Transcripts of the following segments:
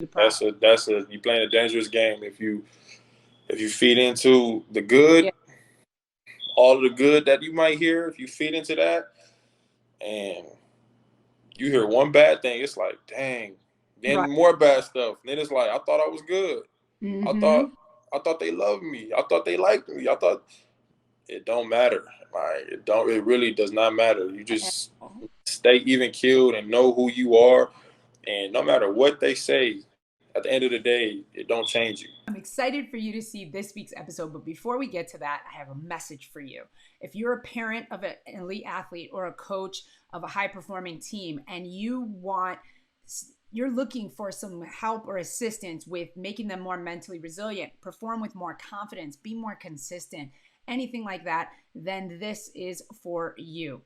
You playing a dangerous game if you feed into the good, Yeah. all of the good that you might hear. If you feed into that, and you hear one bad thing, it's like, dang. Right. Then more bad stuff. Then it's like, I thought I was good. I thought Mm-hmm. I thought they loved me. I thought they liked me. I thought it don't matter. Like it don't. It really does not matter. You just stay even keeled and know who you are, and no matter what they say, at the end of the day, it don't change you. I'm excited for you to see this week's episode, but before we get to that, I have a message for you. If you're a parent of an elite athlete or a coach of a high performing team and you're looking for some help or assistance with making them more mentally resilient, perform with more confidence, be more consistent, anything like that, then this is for you.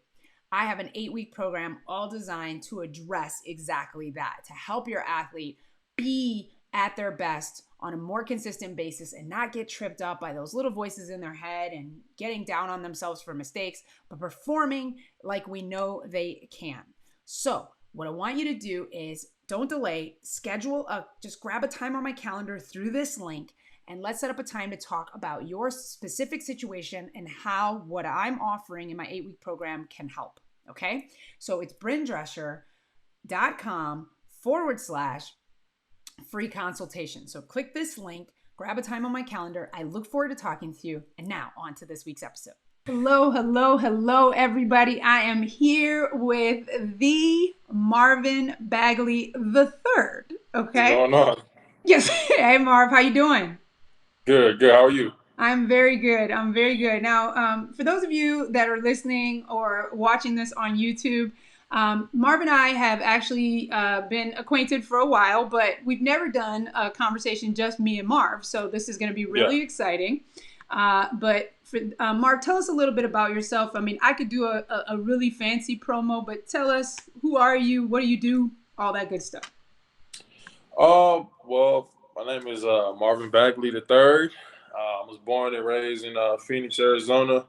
I have an 8-week program all designed to address exactly that, to help your athlete be at their best on a more consistent basis and not get tripped up by those little voices in their head and getting down on themselves for mistakes, but performing like we know they can. So, what I want you to do is don't delay, just grab a time on my calendar through this link and let's set up a time to talk about your specific situation and how what I'm offering in my 8-week program can help. Okay? So it's brindrescher.com/free consultation. So click this link, grab a time on my calendar. I look forward to talking to you. And now on to this week's episode. Hello, everybody. I am here with the Marvin Bagley III. What's Okay. going on? Yes. Hey, Marv, how you doing? Good, good. How are you? I'm very good. I'm very good. Now, for those of you that are listening or watching this on YouTube, Marv and I have actually been acquainted for a while, but we've never done a conversation just me and Marv. So this is going to be Yeah. really exciting. But for Marv, tell us a little bit about yourself. I mean, I could do a really fancy promo, but tell us, who are you? What do you do? All that good stuff. Well, my name is Marvin Bagley III. I was born and raised in Phoenix, Arizona.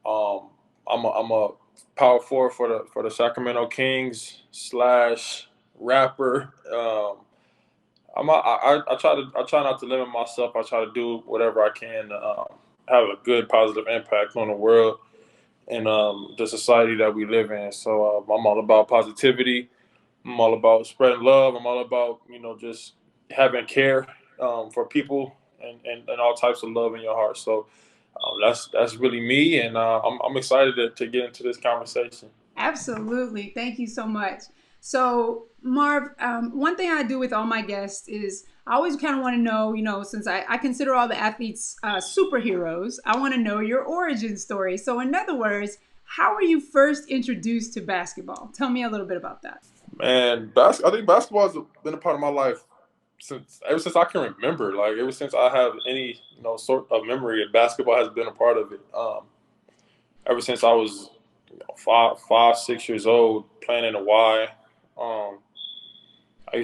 Um, I'm a power forward for the Sacramento Kings slash rapper. I try not to limit myself. I try to do whatever I can to have a good positive impact on the world and the society that we live in. So I'm all about positivity. I'm all about spreading love. I'm all about just having care for people and all types of love in your heart. So that's really me, and I'm excited to get into this conversation. Absolutely. Thank you so much. So, Marv, one thing I do with all my guests is I always kind of want to know, since I consider all the athletes superheroes, I want to know your origin story. So, in other words, how were you first introduced to basketball? Tell me a little bit about that. Man, I think basketball has been a part of my life since ever since I can remember. Like ever since I have any sort of memory, basketball has been a part of it. Ever since I was 6 years old, playing in the Y. Um, I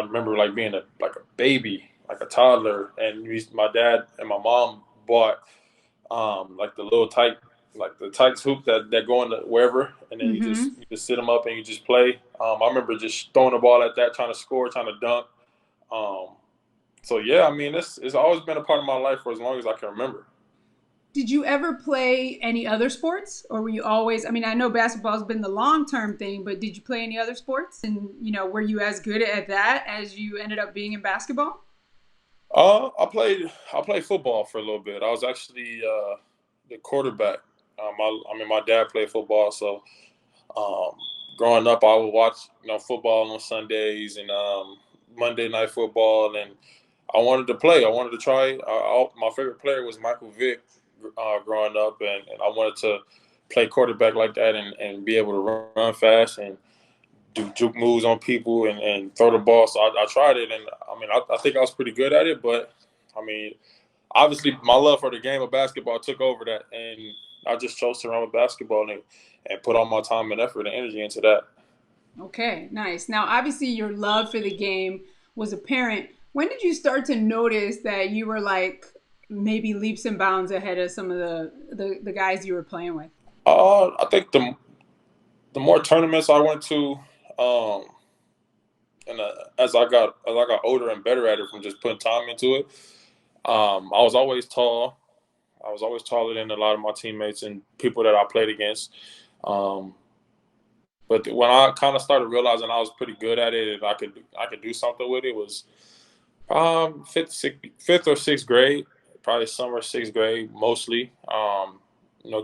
remember like being like a baby, like a toddler, and my dad and my mom bought like the little tight, like the tights hoop that go into wherever, and then Mm-hmm. you just sit them up and you just play. I remember just throwing the ball at that, trying to score, trying to dunk. Um, so yeah, I mean, it's always been a part of my life for as long as I can remember. Did you ever play any other sports, or were you always? I mean, I know basketball's been the long-term thing, but did you play any other sports? And were you as good at that as you ended up being in basketball? I played football for a little bit. I was actually the quarterback. My dad played football, so um, growing up, I would watch football on Sundays and Monday night football, and I wanted to play. I wanted to try. My favorite player was Micheal Vick growing up, and I wanted to play quarterback like that and be able to run fast and do juke moves on people and throw the ball. So I tried it, and I mean, I think I was pretty good at it. But I mean, obviously, my love for the game of basketball took over that, and I just chose to run with basketball and put all my time and effort and energy into that. Okay, nice. Now, obviously, your love for the game was apparent. When did you start to notice that you were like maybe leaps and bounds ahead of some of the guys you were playing with? I think the more tournaments I went to, um, and as I got older and better at it from just putting time into it, I was always tall. I was always taller than a lot of my teammates and people that I played against. Um, but when I kind of started realizing I was pretty good at it and I could do something with it, was fifth or sixth grade, probably summer sixth grade mostly.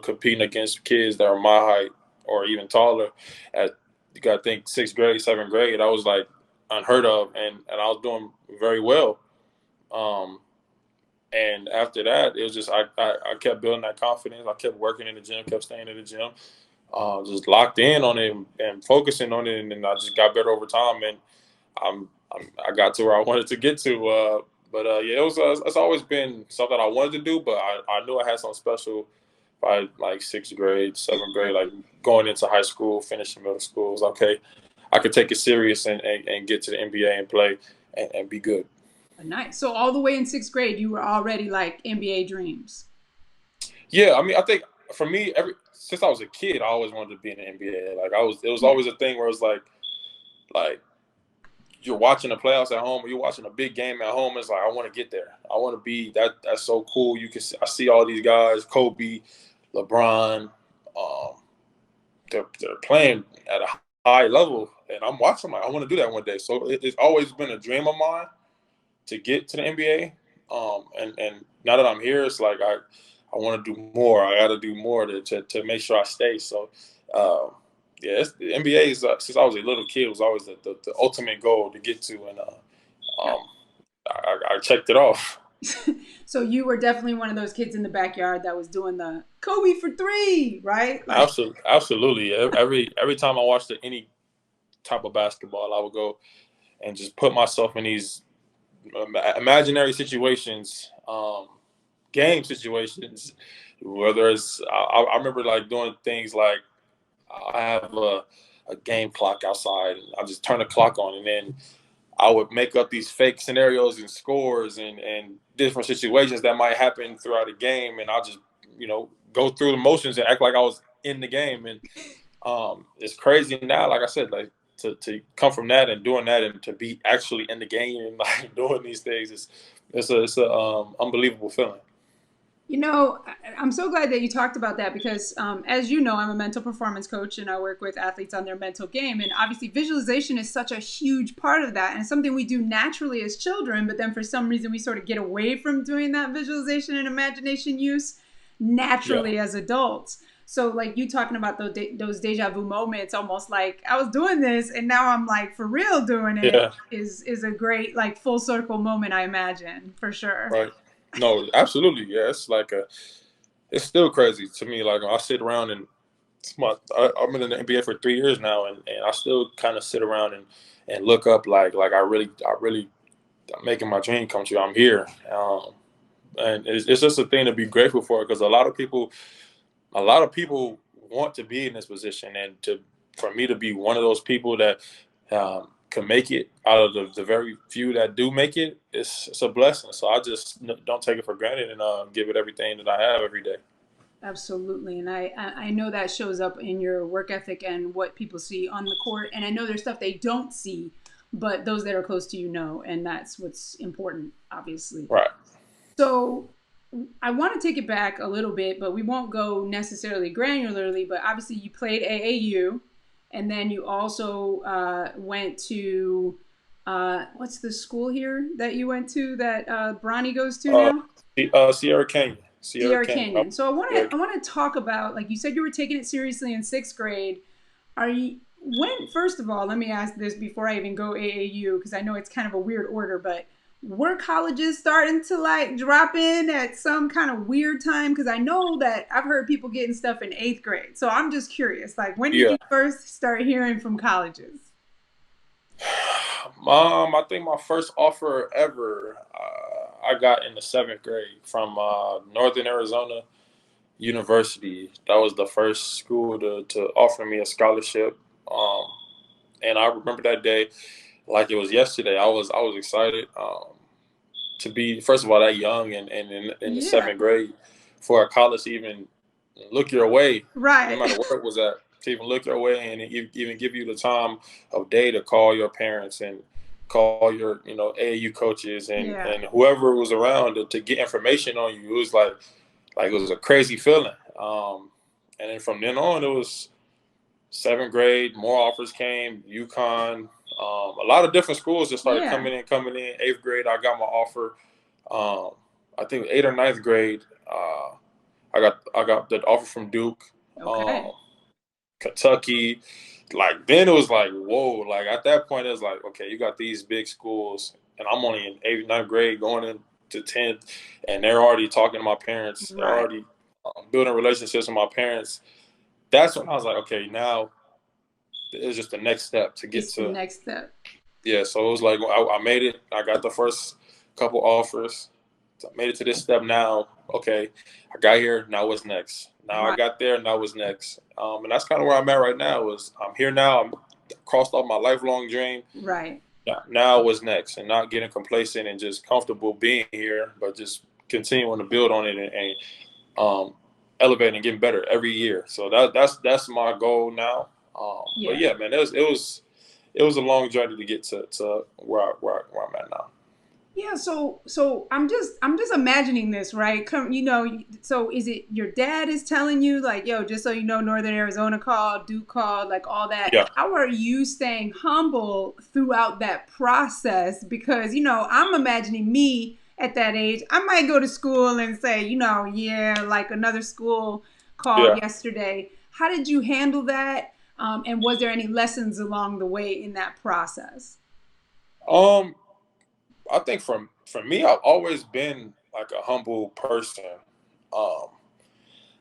Competing against kids that are my height or even taller. At you got to think sixth grade, seventh grade, I was like unheard of, and I was doing very well. Um, and after that, it was just I kept building that confidence. I kept working in the gym, kept staying in the gym, just locked in on it and focusing on it, and then I just got better over time. And I got to where I wanted to get to. Yeah, it's always been something I wanted to do, but I knew I had something special by like sixth grade, seventh grade, like going into high school, finishing middle school. It was okay. I could take it serious and get to the NBA and play and be good. Nice. So all the way in sixth grade, you were already like NBA dreams. Yeah, I mean, I think for me, since I was a kid, I always wanted to be in the NBA. Like it was Yeah. always a thing where it was like you're watching the playoffs at home, or you're watching a big game at home. It's like I want to get there. I want to be that. That's so cool. I see all these guys, Kobe, LeBron. Um, they're playing at a high level, and I'm watching. Like I want to do that one day. So it's always been a dream of mine to get to the NBA. And now that I'm here, it's like I want to do more. I got to do more to make sure I stay. So. Yeah, the NBA is since I was a little kid was always the ultimate goal to get to, and Yep. um, I checked it off. So you were definitely one of those kids in the backyard that was doing the Kobe for three, right? Like, Absolutely. Every time I watched any type of basketball, I would go and just put myself in these imaginary situations, game situations. Whether it's I remember like doing things like I have a game clock outside, and I just turn the clock on, and then I would make up these fake scenarios and scores and different situations that might happen throughout the game, and I'll just go through the motions and act like I was in the game. And it's crazy now, like I said, like to come from that and doing that and to be actually in the game and like doing these things, it's a unbelievable feeling. I'm so glad that you talked about that because, as you know, I'm a mental performance coach and I work with athletes on their mental game. And obviously, visualization is such a huge part of that. And it's something we do naturally as children, but then for some reason, we sort of get away from doing that visualization and imagination use Yeah, naturally as adults. So, like you talking about those deja vu moments, almost like I was doing this and now I'm like for real doing it, yeah, is a great like full circle moment, I imagine, for sure. right. No, absolutely. Yeah, it's still crazy to me. Like I sit around and I've been in the NBA for 3 years now, and I still kind of sit around and look up like I really I'm making my dream come true. I'm here, and it's just a thing to be grateful for because a lot of people want to be in this position, and for me to be one of those people that can make it out of the very few that do make it, it's a blessing. So I just don't take it for granted and give it everything that I have every day. Absolutely. And I know that shows up in your work ethic and what people see on the court. And I know there's stuff they don't see, but those that are close to you know. And that's what's important, obviously. Right. So I want to take it back a little bit, but we won't go necessarily granularly. But obviously, you played AAU, and then you also went to what's the school here that you went to that Bronny goes to Uh, now? Sierra Canyon. Sierra Sierra Canyon. Canyon. So Sierra I want to talk about, like you said, you were taking it seriously in sixth grade. Are you when first of all, let me ask this before I even go AAU because I know it's kind of a weird order, but were colleges starting to like drop in at some kind of weird time? Because I know that I've heard people getting stuff in eighth grade. So I'm just curious, like when did Yeah. you first start hearing from colleges? I think my first offer ever I got in the seventh grade from Northern Arizona University. That was the first school to offer me a scholarship. And I remember that day like it was yesterday. I was excited to be first of all that young and in the Yeah, seventh grade for a college to even look your way, no right. matter where it was at, to even look your way and even give you the time of day to call your parents call your, AAU coaches and, Yeah. and whoever was around to get information on you. It was like it was a crazy feeling. And then from then on, it was seventh grade, more offers came, UConn, a lot of different schools just started Yeah. coming in. Eighth grade, I got my offer. I think eighth or ninth grade, I got the offer from Duke, Okay. Kentucky. Like then it was like, whoa, like at that point it was like, okay, you got these big schools and I'm only in eighth, ninth grade going into 10th and they're already talking to my parents. They're Right. already building relationships with my parents. That's when I was like, okay, now it's just the next step to get It's the to. next step. Yeah, so it was like I made it. I got the first couple offers. So I made it to this step now. Okay, I got here. Now what's next? Now I Right. got there. Now what's next? And that's kind of where I'm at right now. Is I'm here now. I'm crossed off my lifelong dream. Right. Now what's next? And not getting complacent and just comfortable being here, but just continuing to build on it and elevating and getting better every year. So that's my goal now. But Yeah. yeah, man, it was a long journey to get to where I'm at now. Yeah, so I'm just imagining this, right? So is it your dad is telling you like, yo, just so you know, Northern Arizona called, Duke called, like all that. Yeah, How are you staying humble throughout that process? Because, I'm imagining me at that age, I might go to school and say, yeah, like another school called yeah. yesterday. How did you handle that? And was there any lessons along the way in that process? Um, I think for me, I've always been like a humble person. Um,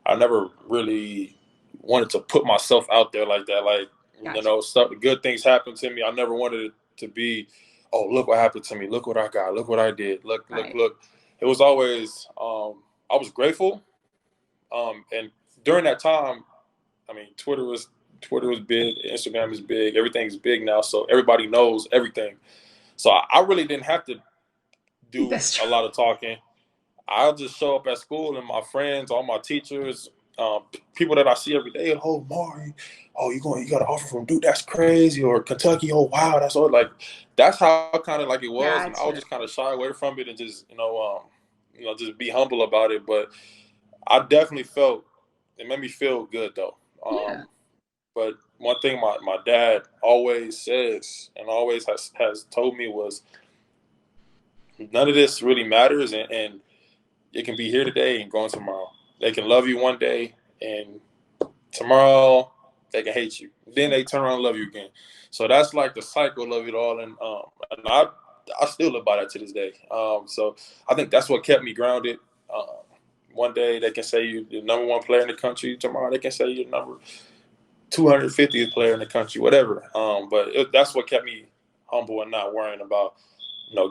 I never really wanted to put myself out there like that. Like, Gotcha. stuff, good things happen to me. I never wanted it to be, oh, look what happened to me. Look what I got. Look what I did. Look, look, Right. look. It was always, I was grateful. And during that time, I mean, Twitter was big. Instagram is big. Everything's big now. So everybody knows everything. So I really didn't have to do That's a true. lot of talking. I'll just show up at school and my friends, all my teachers, people that I see every day. Oh, Maury, oh, you got an offer from Duke? That's crazy. Or Kentucky? Oh, wow, that's all. Like that's how kind of like it was, and I would Gotcha. just kind of shy away from it and just just be humble about it. But I definitely felt it made me feel good though. Yeah. But one thing my dad always says and always has told me was none of this really matters, and it can be here today and gone tomorrow. They can love you one day, and tomorrow they can hate you. Then they turn around and love you again. So that's like the cycle of it all, and I still live by that to this day. So I think that's what kept me grounded. One day they can say you're the number one player in the country. Tomorrow they can say you're number 250th player in the country, whatever. That's what kept me humble and not worrying about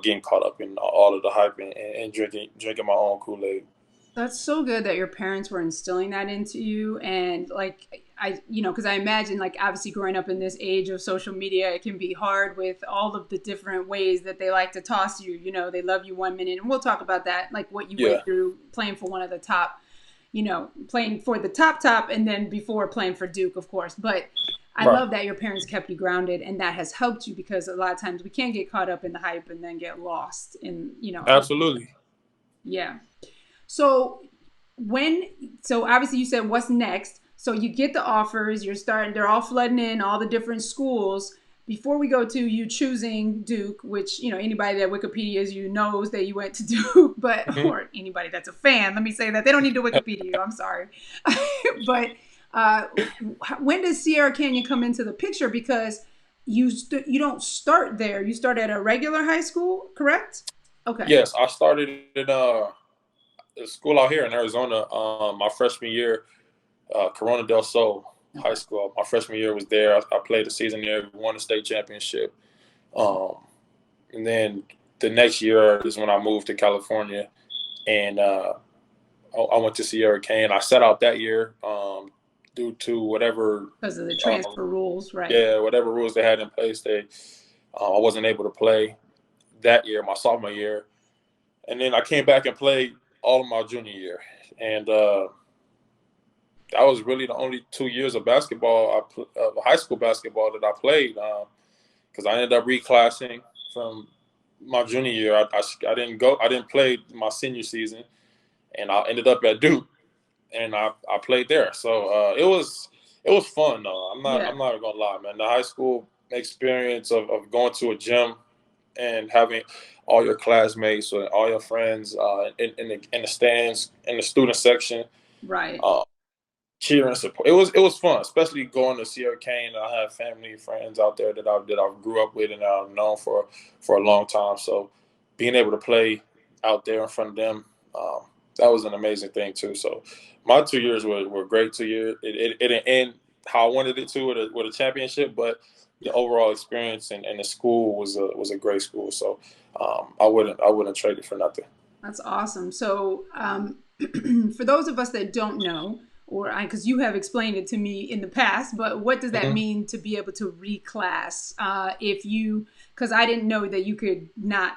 getting caught up in all of the hype and drinking my own Kool-Aid. That's so good that your parents were instilling that into you. And like, because I imagine, like, obviously growing up in this age of social media, it can be hard with all of the different ways that they like to toss you. They love you 1 minute. And we'll talk about that, like what you Yeah, went through playing for one of the top, playing for the top, and then before playing for Duke, of course. But I right. love that your parents kept you grounded, and that has helped you because a lot of times we can get caught up in the hype and then get lost in, Absolutely. yeah. So when so obviously you said what's next. So you get the offers, they're all flooding in all the different schools. Before we go to you choosing Duke, which anybody that Wikipedia's you knows that you went to Duke, but Hmm. or anybody that's a fan, let me say that they don't need to Wikipedia you. I'm sorry, but uh, when does Sierra Canyon come into the picture? Because you don't start there. You start at a regular high school, correct? Okay. Yes, I started in a school out here in Arizona. My freshman year, Corona del Sol High Okay. School. My freshman year was there. I played a season there, won a state championship. Um, and then the next year is when I moved to California, and I went to Sierra Kane. I sat out that year due to whatever, Because of the uh, transfer rules, right? yeah, whatever rules they had in place. I wasn't able to play that year, my sophomore year, and then I came back and played all of my junior year, and that was really the only 2 years of basketball, high school basketball that I played, because I ended up reclassing from my junior year. I didn't play my senior season, and I ended up at Duke, and I played there. So it was fun though. Yeah. I'm not gonna lie, man. The high school experience of going to a gym and having all your classmates or all your friends in the stands in the student section, Right. cheer and support. It was fun, especially going to Sierra Kane. I have family friends out there that I grew up with and I've known for a long time. So being able to play out there in front of them, that was an amazing thing too. So my 2 years were great 2 years. It didn't end how I wanted it to with a championship, but the overall experience and the school was a great school. So I wouldn't trade it for nothing. That's awesome. So, for those of us that don't know, or because you have explained it to me in the past, but what does that Mm-hmm. mean to be able to reclass? If you, because I didn't know that you could not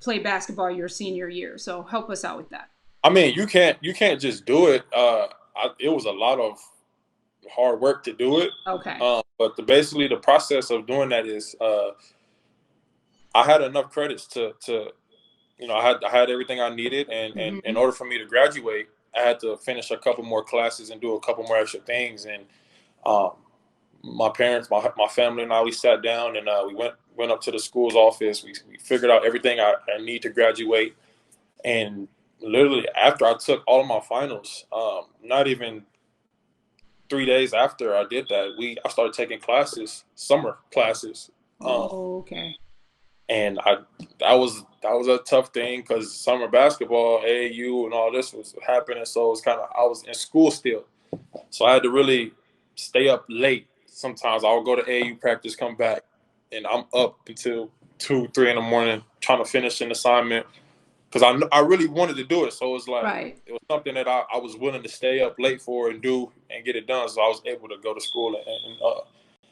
play basketball your senior year. So help us out with that. I mean, you can't just do it. It was a lot of hard work to do it. Okay. But basically the process of doing that is I had enough credits to I had everything I needed, and in Hmm. order for me to graduate, I had to finish a couple more classes and do a couple more extra things. And um, my parents, my family, and I, we sat down and we went up to the school's office. We figured out everything I need to graduate, and literally after I took all of my finals, not even 3 days after I did that, I started taking classes, summer classes, um, Oh, okay. and that was a tough thing because summer basketball, AAU, and all this was happening. So it was I was in school still, so I had to really stay up late. Sometimes I would go to AAU practice, come back, and I'm up until 2, 3 in the morning trying to finish an assignment because I really wanted to do it. So it was like Right. it was something that I was willing to stay up late for and do and get it done. So I was able to go to school and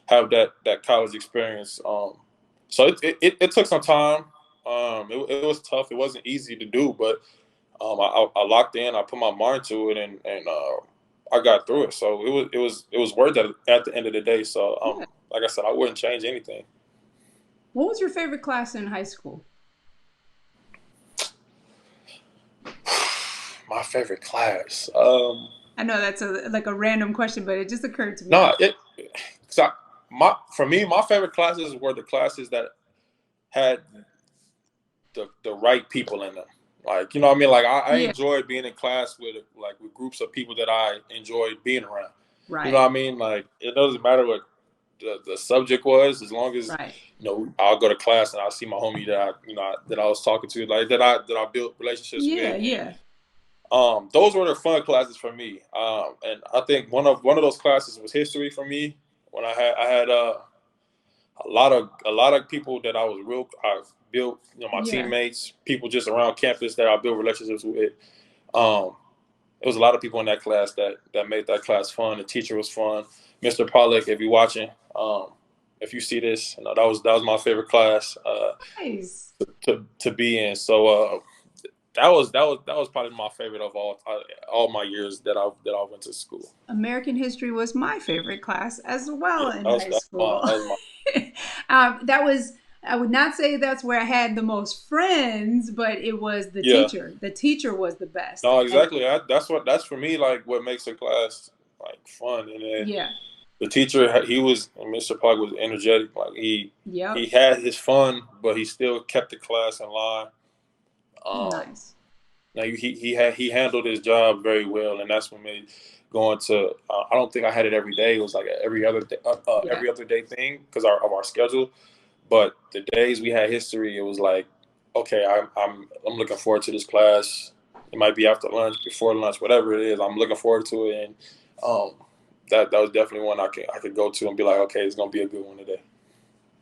have that college experience. So it took some time. It was tough. It wasn't easy to do, but I locked in. I put my mind to it, and I got through it. So it was worth it at the end of the day. So Yeah. like I said, I wouldn't change anything. What was your favorite class in high school? My favorite class. I know that's like a random question, but it just occurred to me. No, so for me, my favorite classes were the classes that had the right people in them. Like, you know what I mean? Like I Yeah. enjoyed being in class with groups of people that I enjoyed being around. You know Right. what I mean? Like it doesn't matter what the subject was, as long as Right. I'll go to class and I'll see my homie that I was talking to, like that I built relationships Yeah. with, and Yeah. those were the fun classes for me. And I think one of those classes was history for me. When I had a lot of people that I built, my Yeah. teammates, people just around campus that I built relationships with. Um, there was a lot of people in that class that made that class fun. The teacher was fun. Mr. Pollock, if you're watching, if you see this, that was my favorite class Nice. to be in. So that was probably my favorite of all my years that I went to school. American history was my favorite class as well Yeah, in high school. that was my That was, I would not say that's where I had the most friends, but it was the yeah. teacher. The teacher was the best. No, And exactly. That's for me like what makes a class like fun. And then yeah. the teacher, he was Mr. Park was energetic. Like he Yep. had his fun, but he still kept the class in line. Um, Nice. now he handled his job very well, and that's what made going to. I don't think I had it every day. It was like Yeah. every other day thing because of our schedule. But the days we had history, it was like, okay, I'm looking forward to this class. It might be after lunch, before lunch, whatever it is. I'm looking forward to it, and um, that was definitely one I could go to and be like, okay, it's gonna be a good one today.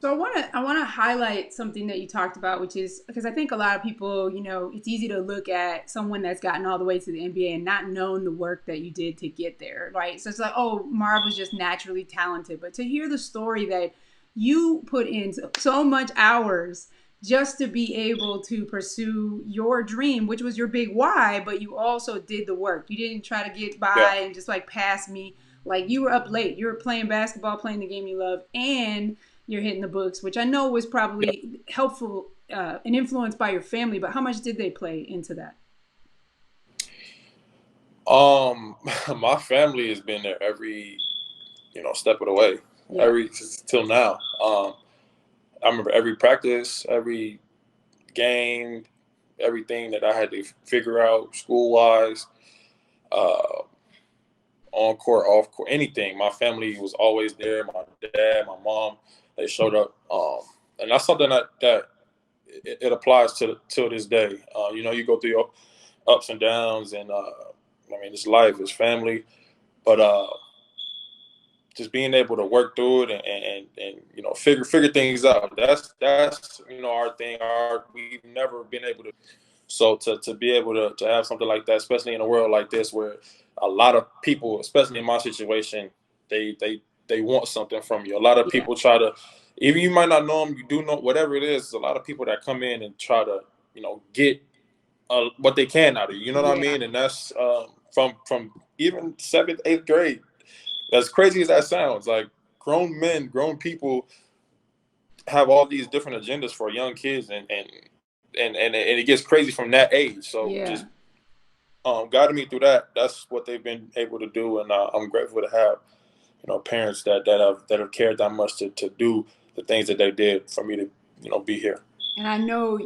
So I want to highlight something that you talked about, which is because I think a lot of people, it's easy to look at someone that's gotten all the way to the NBA and not known the work that you did to get there, right? So it's like, oh, Marv was just naturally talented, but to hear the story that you put in so much hours just to be able to pursue your dream, which was your big why, but you also did the work. You didn't try to get Yeah, by and just like pass me. Like you were up late. You were playing basketball, playing the game you love, and you're hitting the books, which I know was probably helpful and influenced by your family, but how much did they play into that? My family has been there every, step of the way, Yeah. till now. I remember every practice, every game, everything that I had to figure out school wise, uh, on court, off court, anything. My family was always there. My dad, my mom, they showed up. And that's something that it applies to this day. You go through your ups and downs, and it's life, it's family, but just being able to work through it and figure things out. That's our thing. We've never been able to. So to be able to have something like that, especially in a world like this where a lot of people, especially in my situation, they want something from you. A lot of Yeah. people try to, even you might not know them, you do know whatever it is. A lot of people that come in and try to get what they can out of you. You know what I Yeah. mean? And that's from even seventh, eighth grade. As crazy as that sounds, like grown men, grown people have all these different agendas for young kids, and it gets crazy from that age. So Yeah. just guiding me through that. That's what they've been able to do, and I'm grateful to have parents that have cared that much to do the things that they did for me to be here. And I know,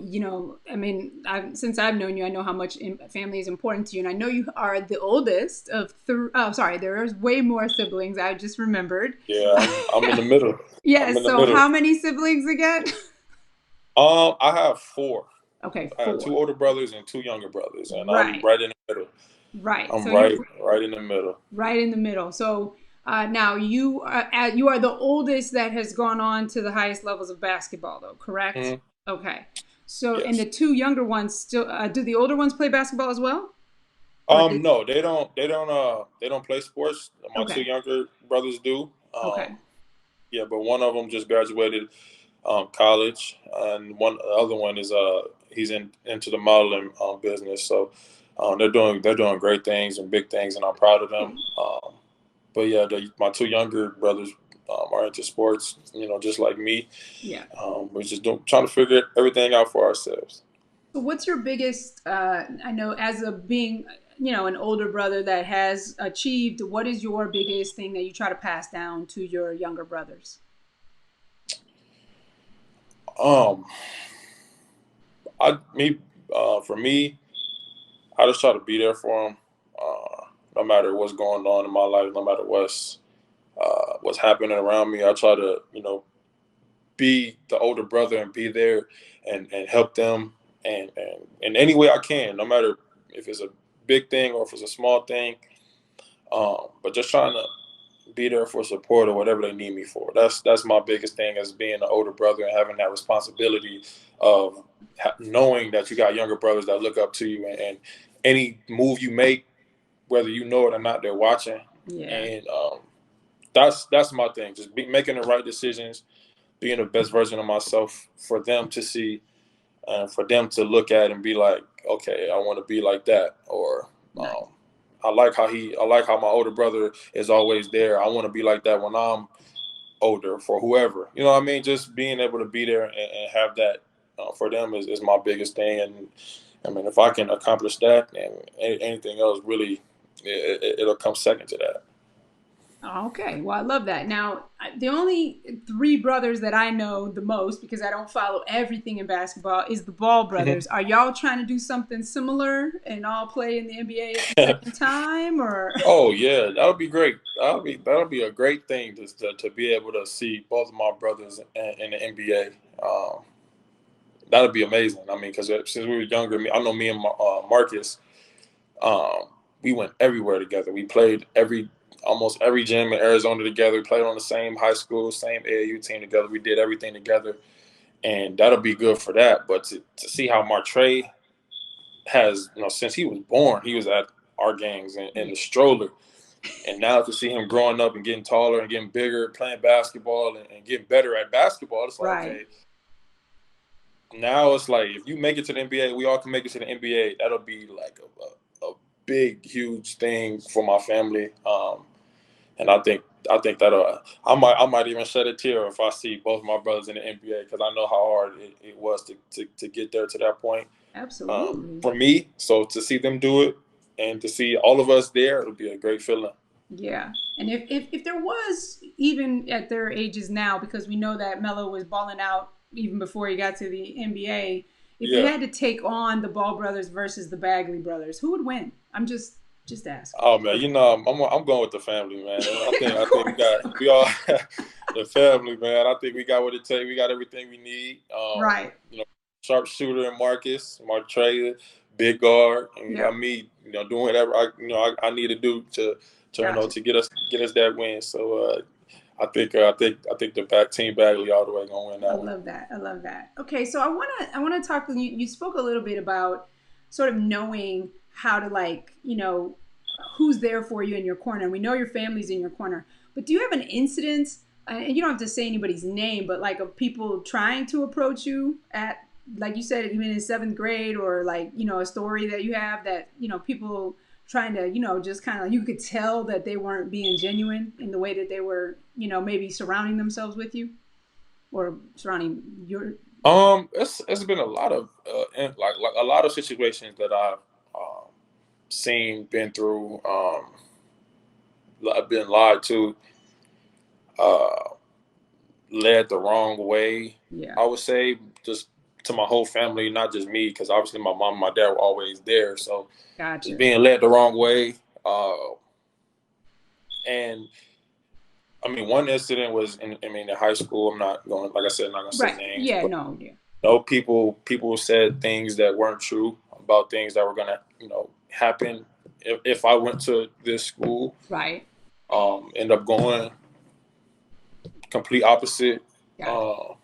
since I've known you, I know how much family is important to you. And I know you are the oldest of three. Oh, sorry, there's way more siblings. I just remembered. Yeah, I'm in the middle. I'm Yes. in the So, middle. how many siblings again? I have four. Okay, I have two four. older brothers and two younger brothers, and I'm Right. right in the middle. Right. I'm So you're right in the middle. right in the middle. So now you are the oldest that has gone on to the highest levels of basketball, though, correct? Hmm. Okay. So, and the Yes. two younger ones still do the older ones play basketball as well, or did No, they don't. They don't play sports. My two okay, younger brothers do. okay, Yeah, but one of them just graduated college, and the other one is he's into the modeling business. So they're doing great things and big things, and I'm proud of them. But yeah, my two younger brothers are into sports, just like me. yeah. We're just trying to figure everything out for ourselves. So, what's your biggest? I know as a being, an older brother that has achieved. What is your biggest thing that you try to pass down to your younger brothers? Um, for me, I just try to be there for them, no matter what's going on in my life, no matter what's happening around me. I try to, be the older brother and be there and help them and in any way I can, no matter if it's a big thing or if it's a small thing. But just trying to be there for support or whatever they need me for. That's my biggest thing as being an older brother and having that responsibility of knowing that you got younger brothers that look up to you, and any move you make, whether you know it or not, they're watching. Yeah. And that's my thing. Just making the right decisions, being the best version of myself for them to see, and for them to look at and be like, okay, I want to be like that, or Nice. I like how my older brother is always there. I want to be like that when I'm older for whoever. You know what I mean? Just being able to be there and have that for them is my biggest thing. And I mean, if I can accomplish that, and anything else really, it'll come second to that. Okay, well, I love that. Now, the only three brothers that I know the most, because I don't follow everything in basketball, is the Ball brothers. Are y'all trying to do something similar and all play in the NBA at the same time, or? Oh yeah, that would be great. That'll be a great thing to be able to see both of my brothers in the NBA. That'd be amazing. I mean, because since we were younger, I know me and Marcus, um, we went everywhere together. We played almost every gym in Arizona together. We played on the same high school, same AAU team together. We did everything together, and that'll be good for that. But to see how Martre has, since he was born, he was at our games and Yeah, the stroller. And now to see him growing up and getting taller and getting bigger, playing basketball and getting better at basketball, it's like, right. okay, now it's like if you make it to the NBA, we all can make it to the NBA. That'll be like a big, huge thing for my family. And I think I think that I might even shed a tear if I see both my brothers in the NBA, because I know how hard it was to get there to that point. Absolutely. For me, so to see them do it and to see all of us there, it would be a great feeling. Yeah. And if there was, even at their ages now, because we know that Melo was balling out even before he got to the NBA, if you Yeah. had to take on the Ball brothers versus the Bagley brothers, who would win? I'm just asking. Oh man, I'm going with the family, man. I Of think course. we all the family, man. I think we got what it takes. We got everything we need. Right. Sharpshooter and Mark Trey, big guard, and you got Yep. me, doing whatever I need to do Gotcha. to get us that win. So I think the back team Bagley all the way gonna win I that one. love that. I love that. Okay, so I wanna talk. You spoke a little bit about sort of knowing how to, like, who's there for you in your corner. And we know your family's in your corner, but do you have an incident? And you don't have to say anybody's name, but like of people trying to approach you at, like you said, even in seventh grade, or like a story that you have that people trying to just kind of, you could tell that they weren't being genuine in the way that they were maybe surrounding themselves with you or surrounding your. It's been a lot of like a lot of situations that I've seen, been through. I've been lied to, uh, led the wrong way. Yeah. I would say, just to my whole family, not just me, because obviously my mom and my dad were always there. So just Gotcha. being led the wrong way. And I mean, one incident was in high school. I'm not going, like I said, not gonna say Right. names, Yeah. but No. Yeah. no, people said things that weren't true about things that were gonna happen if I went to this school. Right. End up going complete opposite. Gotcha. Uh,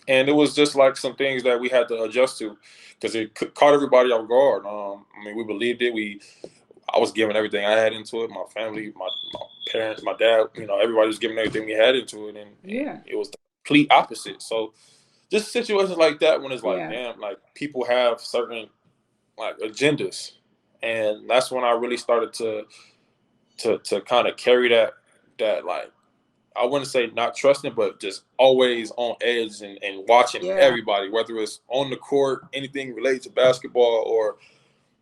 and it was just like some things that we had to adjust to, because it caught everybody off guard. I mean, we believed it. I was giving everything I had into it. My family, my parents, my dad, everybody was giving everything we had into it, and Yeah. it was the complete opposite. So just situations like that, when it's like, Yeah. damn, like people have certain like agendas, and that's when I really started to kind of carry that like, I wouldn't say not trusting, but just always on edge and watching Yeah. everybody, whether it's on the court, anything related to basketball, or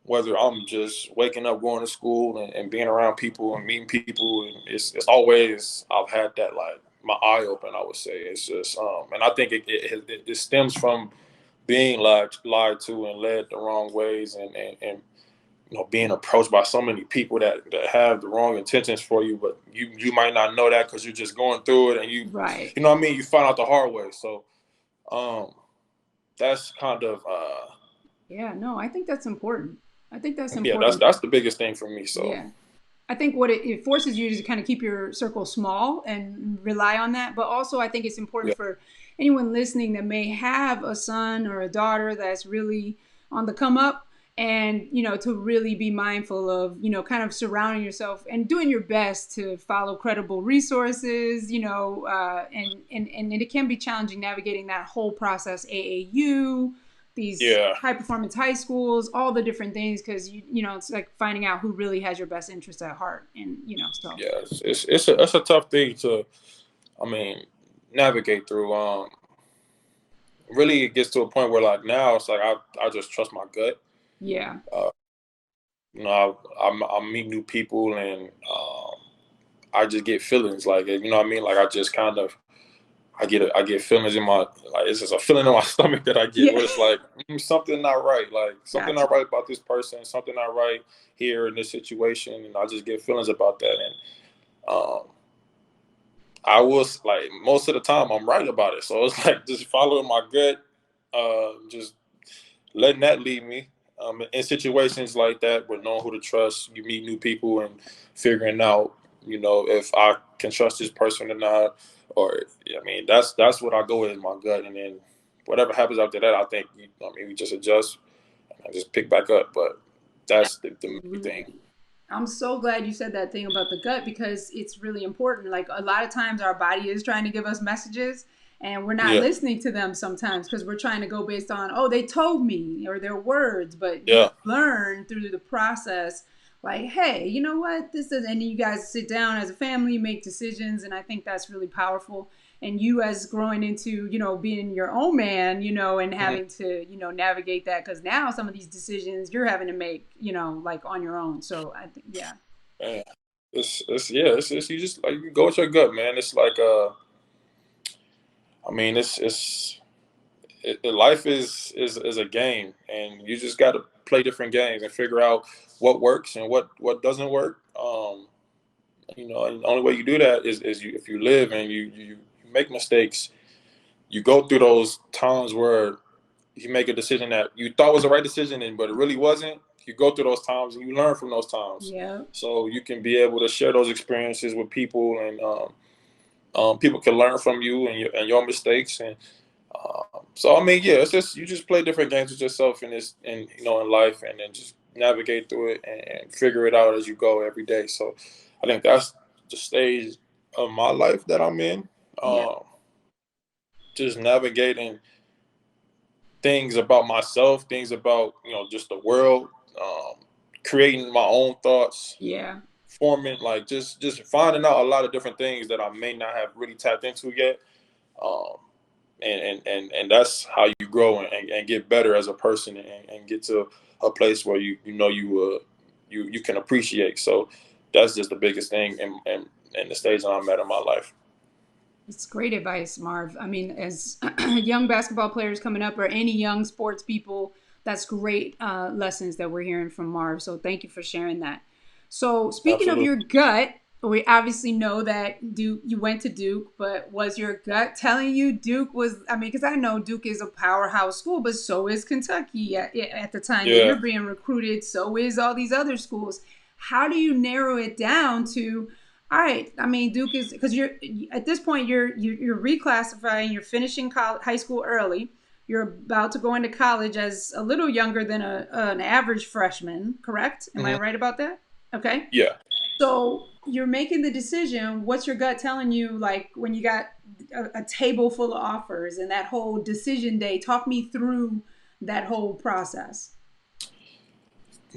whether I'm just waking up, going to school, and being around people and meeting people. And it's always, I've had that, like, my eye open, I would say. It's just, and I think it stems from being lied to and led the wrong ways, and being approached by so many people that have the wrong intentions for you, but you might not know that because you're just going through it, and Right. you know what I mean, you find out the hard way. So um that's kind of Yeah. No, I think that's important. I think that's yeah, important. that's the biggest thing for me. So Yeah. I think what it forces you to kind of keep your circle small and rely on that. But also, I think it's yeah, important for anyone listening that may have a son or a daughter that's really on the come up, and, to really be mindful of, kind of surrounding yourself and doing your best to follow credible resources, and it can be challenging navigating that whole process, AAU, these yeah, high performance high schools, all the different things, because it's like finding out who really has your best interest at heart, and so. yeah, it's a tough thing to, I mean, navigate through. Really, it gets to a point where, like, now it's like I just trust my gut. Yeah. uh, I meet new people, and I just get feelings, like, what I mean, like, I just kind of, I get feelings in my, like, it's just a feeling in my stomach that I get, Yeah. where it's like, something not right, like something Gotcha. not right about this person, something not right here in this situation, and I just get feelings about that. And um, I was like, most of the time I'm right about it, so it's like just following my gut, just letting that lead me. In situations like that, with knowing who to trust, you meet new people and figuring out, if I can trust this person or not. Or, I mean, that's what I go with, my gut, and then whatever happens after that, I think, we just adjust and just pick back up. But that's the main thing. Absolutely. I'm so glad you said that thing about the gut, because it's really important. Like, a lot of times our body is trying to give us messages, and we're not Yeah, listening to them sometimes because we're trying to go based on, oh, they told me, or their words. But you yeah, learn through the process like, hey, you know what, this is, and you guys sit down as a family, make decisions, and I think that's really powerful. And you, as growing into, being your own man, and Mhm. having to, navigate that, because now some of these decisions you're having to make, like on your own. So I think, yeah. Man, it's you just like you go with your gut, man. It's like I mean, life is a game, and you just got to play different games and figure out what works and what doesn't work. And the only way you do that is if you live and you make mistakes. You go through those times where you make a decision that you thought was the right decision, but it really wasn't. You go through those times and you learn from those times, Yeah. so you can be able to share those experiences with people, and people can learn from you and your mistakes. And so, I mean, yeah, it's just you just play different games with yourself in this, and in life, and then just navigate through it and figure it out as you go every day. So, I think that's the stage of my life that I'm in. Yeah. Just navigating things about myself, things about just the world, creating my own thoughts, Yeah. forming like just finding out a lot of different things that I may not have really tapped into yet. Um, and that's how you grow and get better as a person, and get to a place where you can appreciate. So that's just the biggest thing in the stage that I'm at in my life. It's great advice, Marv. I mean, as young basketball players coming up, or any young sports people, that's great lessons that we're hearing from Marv. So thank you for sharing that. So speaking of your Absolutely. gut, we obviously know that Duke, you went to Duke, but was your gut telling you Duke was? I mean, because I know Duke is a powerhouse school, but so is Kentucky at the time that Yeah. you're being recruited. So is all these other schools. How do you narrow it down to? All right. I mean, Duke is, because you're at this point you're reclassifying. You're finishing high school early. You're about to go into college as a little younger than an average freshman. Correct? Am I Hmm. right about that? Okay. Yeah. So you're making the decision. What's your gut telling you? Like when you got a table full of offers and that whole decision day. Talk me through that whole process.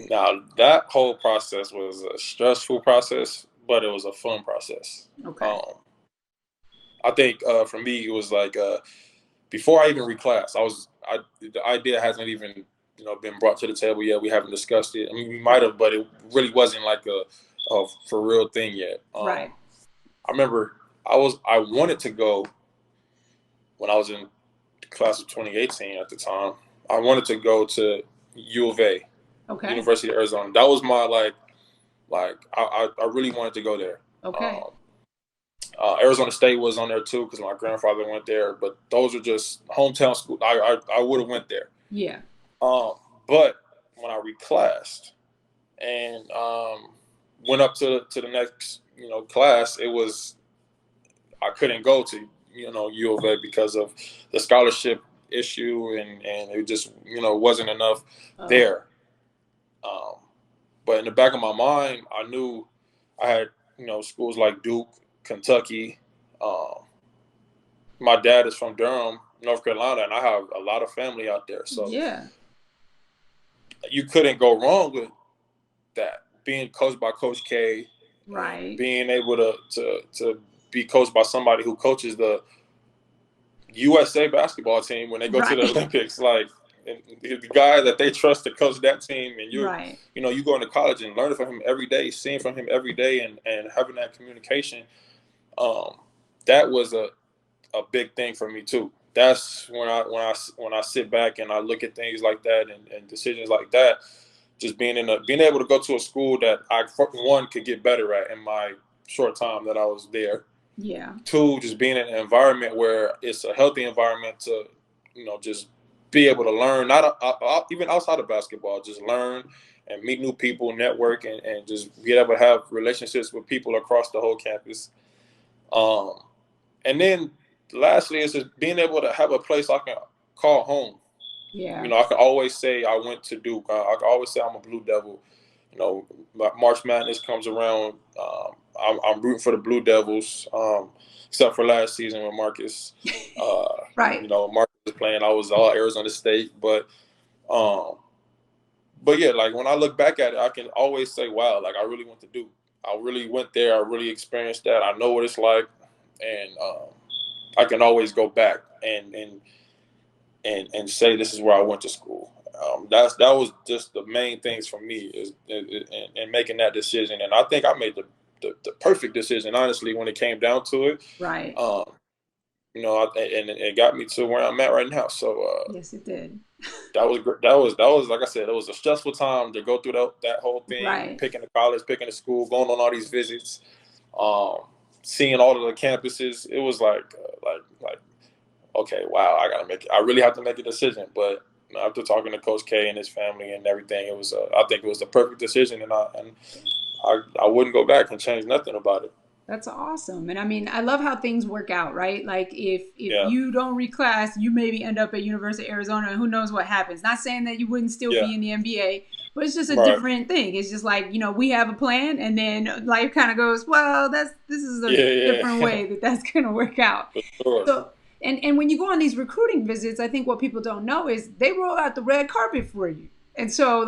Now that whole process was a stressful process, but it was a fun process. Okay. Um, I think for me it was like before I even reclassed, the idea hasn't even been brought to the table yet. We haven't discussed it. I mean, we might Right. have, but it really wasn't like a for real thing yet. Right. I remember I wanted to go when I was in the class of 2018 at the time. I wanted to go to U of A, Okay. University of Arizona. That was my I really wanted to go there. Okay. Um, Arizona State was on there too because my grandfather went there. But those are just hometown schools. I would have went there. Yeah. Um, but when I reclassed and went up to the next class, it was I couldn't go to U of A because of the scholarship issue, and it just wasn't enough Oh. there. Um, but in the back of my mind, I knew I had schools like Duke, Kentucky. Um, my dad is from Durham, North Carolina, and I have a lot of family out there, so Yeah. you couldn't go wrong with that. Being coached by Coach K and Right. being able to be coached by somebody who coaches the USA basketball team when they go to the Right. Olympics, like and the guy that they trust to coach that team, and Right. you go into college and learning from him every day, seeing from him every day, and having that communication. Um, that was a big thing for me too. That's when I sit back and I look at things like that, and decisions like that. Just being able to go to a school that I one could get better at in my short time that I was there. Yeah. Two, just being in an environment where it's a healthy environment to just be able to learn, not even outside of basketball, just learn and meet new people, network, and just be able to have relationships with people across the whole campus. Um, and then lastly, is just being able to have a place I can call home. Yeah. I can always say I went to Duke. I can always say I'm a Blue Devil. March Madness comes around. I'm rooting for the Blue Devils, except for last season when Marcus, Right. Marcus was playing. I was all Arizona State, um, but yeah, like when I look back at it, I can always say, wow, like I really went to Duke. I really went there. I really experienced that. I know what it's like, and I can always go back and say this is where I went to school. That was just the main things for me is in making that decision, and I think I made the perfect decision, honestly, when it came down to it. Right. Um, and it got me to where I'm at right now. So Yes, it did. that was great. That was like I said, it was a stressful time to go through that whole thing, Right. picking the college, picking the school, going on all these visits, um, seeing all of the campuses. It was like okay, wow, I really have to make a decision. But after talking to Coach K and his family and everything, it was I think it was the perfect decision, and I wouldn't go back and change nothing about it. That's awesome. And I mean, I love how things work out, right? Like if Yeah, you don't reclass, you maybe end up at University of Arizona and who knows what happens. Not saying that you wouldn't still yeah, be in the NBA, but it's just a right. different thing. It's just like, we have a plan and then life kind of goes, well, this is a Yeah, different yeah, way that's going to work out. for sure. So and when you go on these recruiting visits, I think what people don't know is they roll out the red carpet for you. And so Oh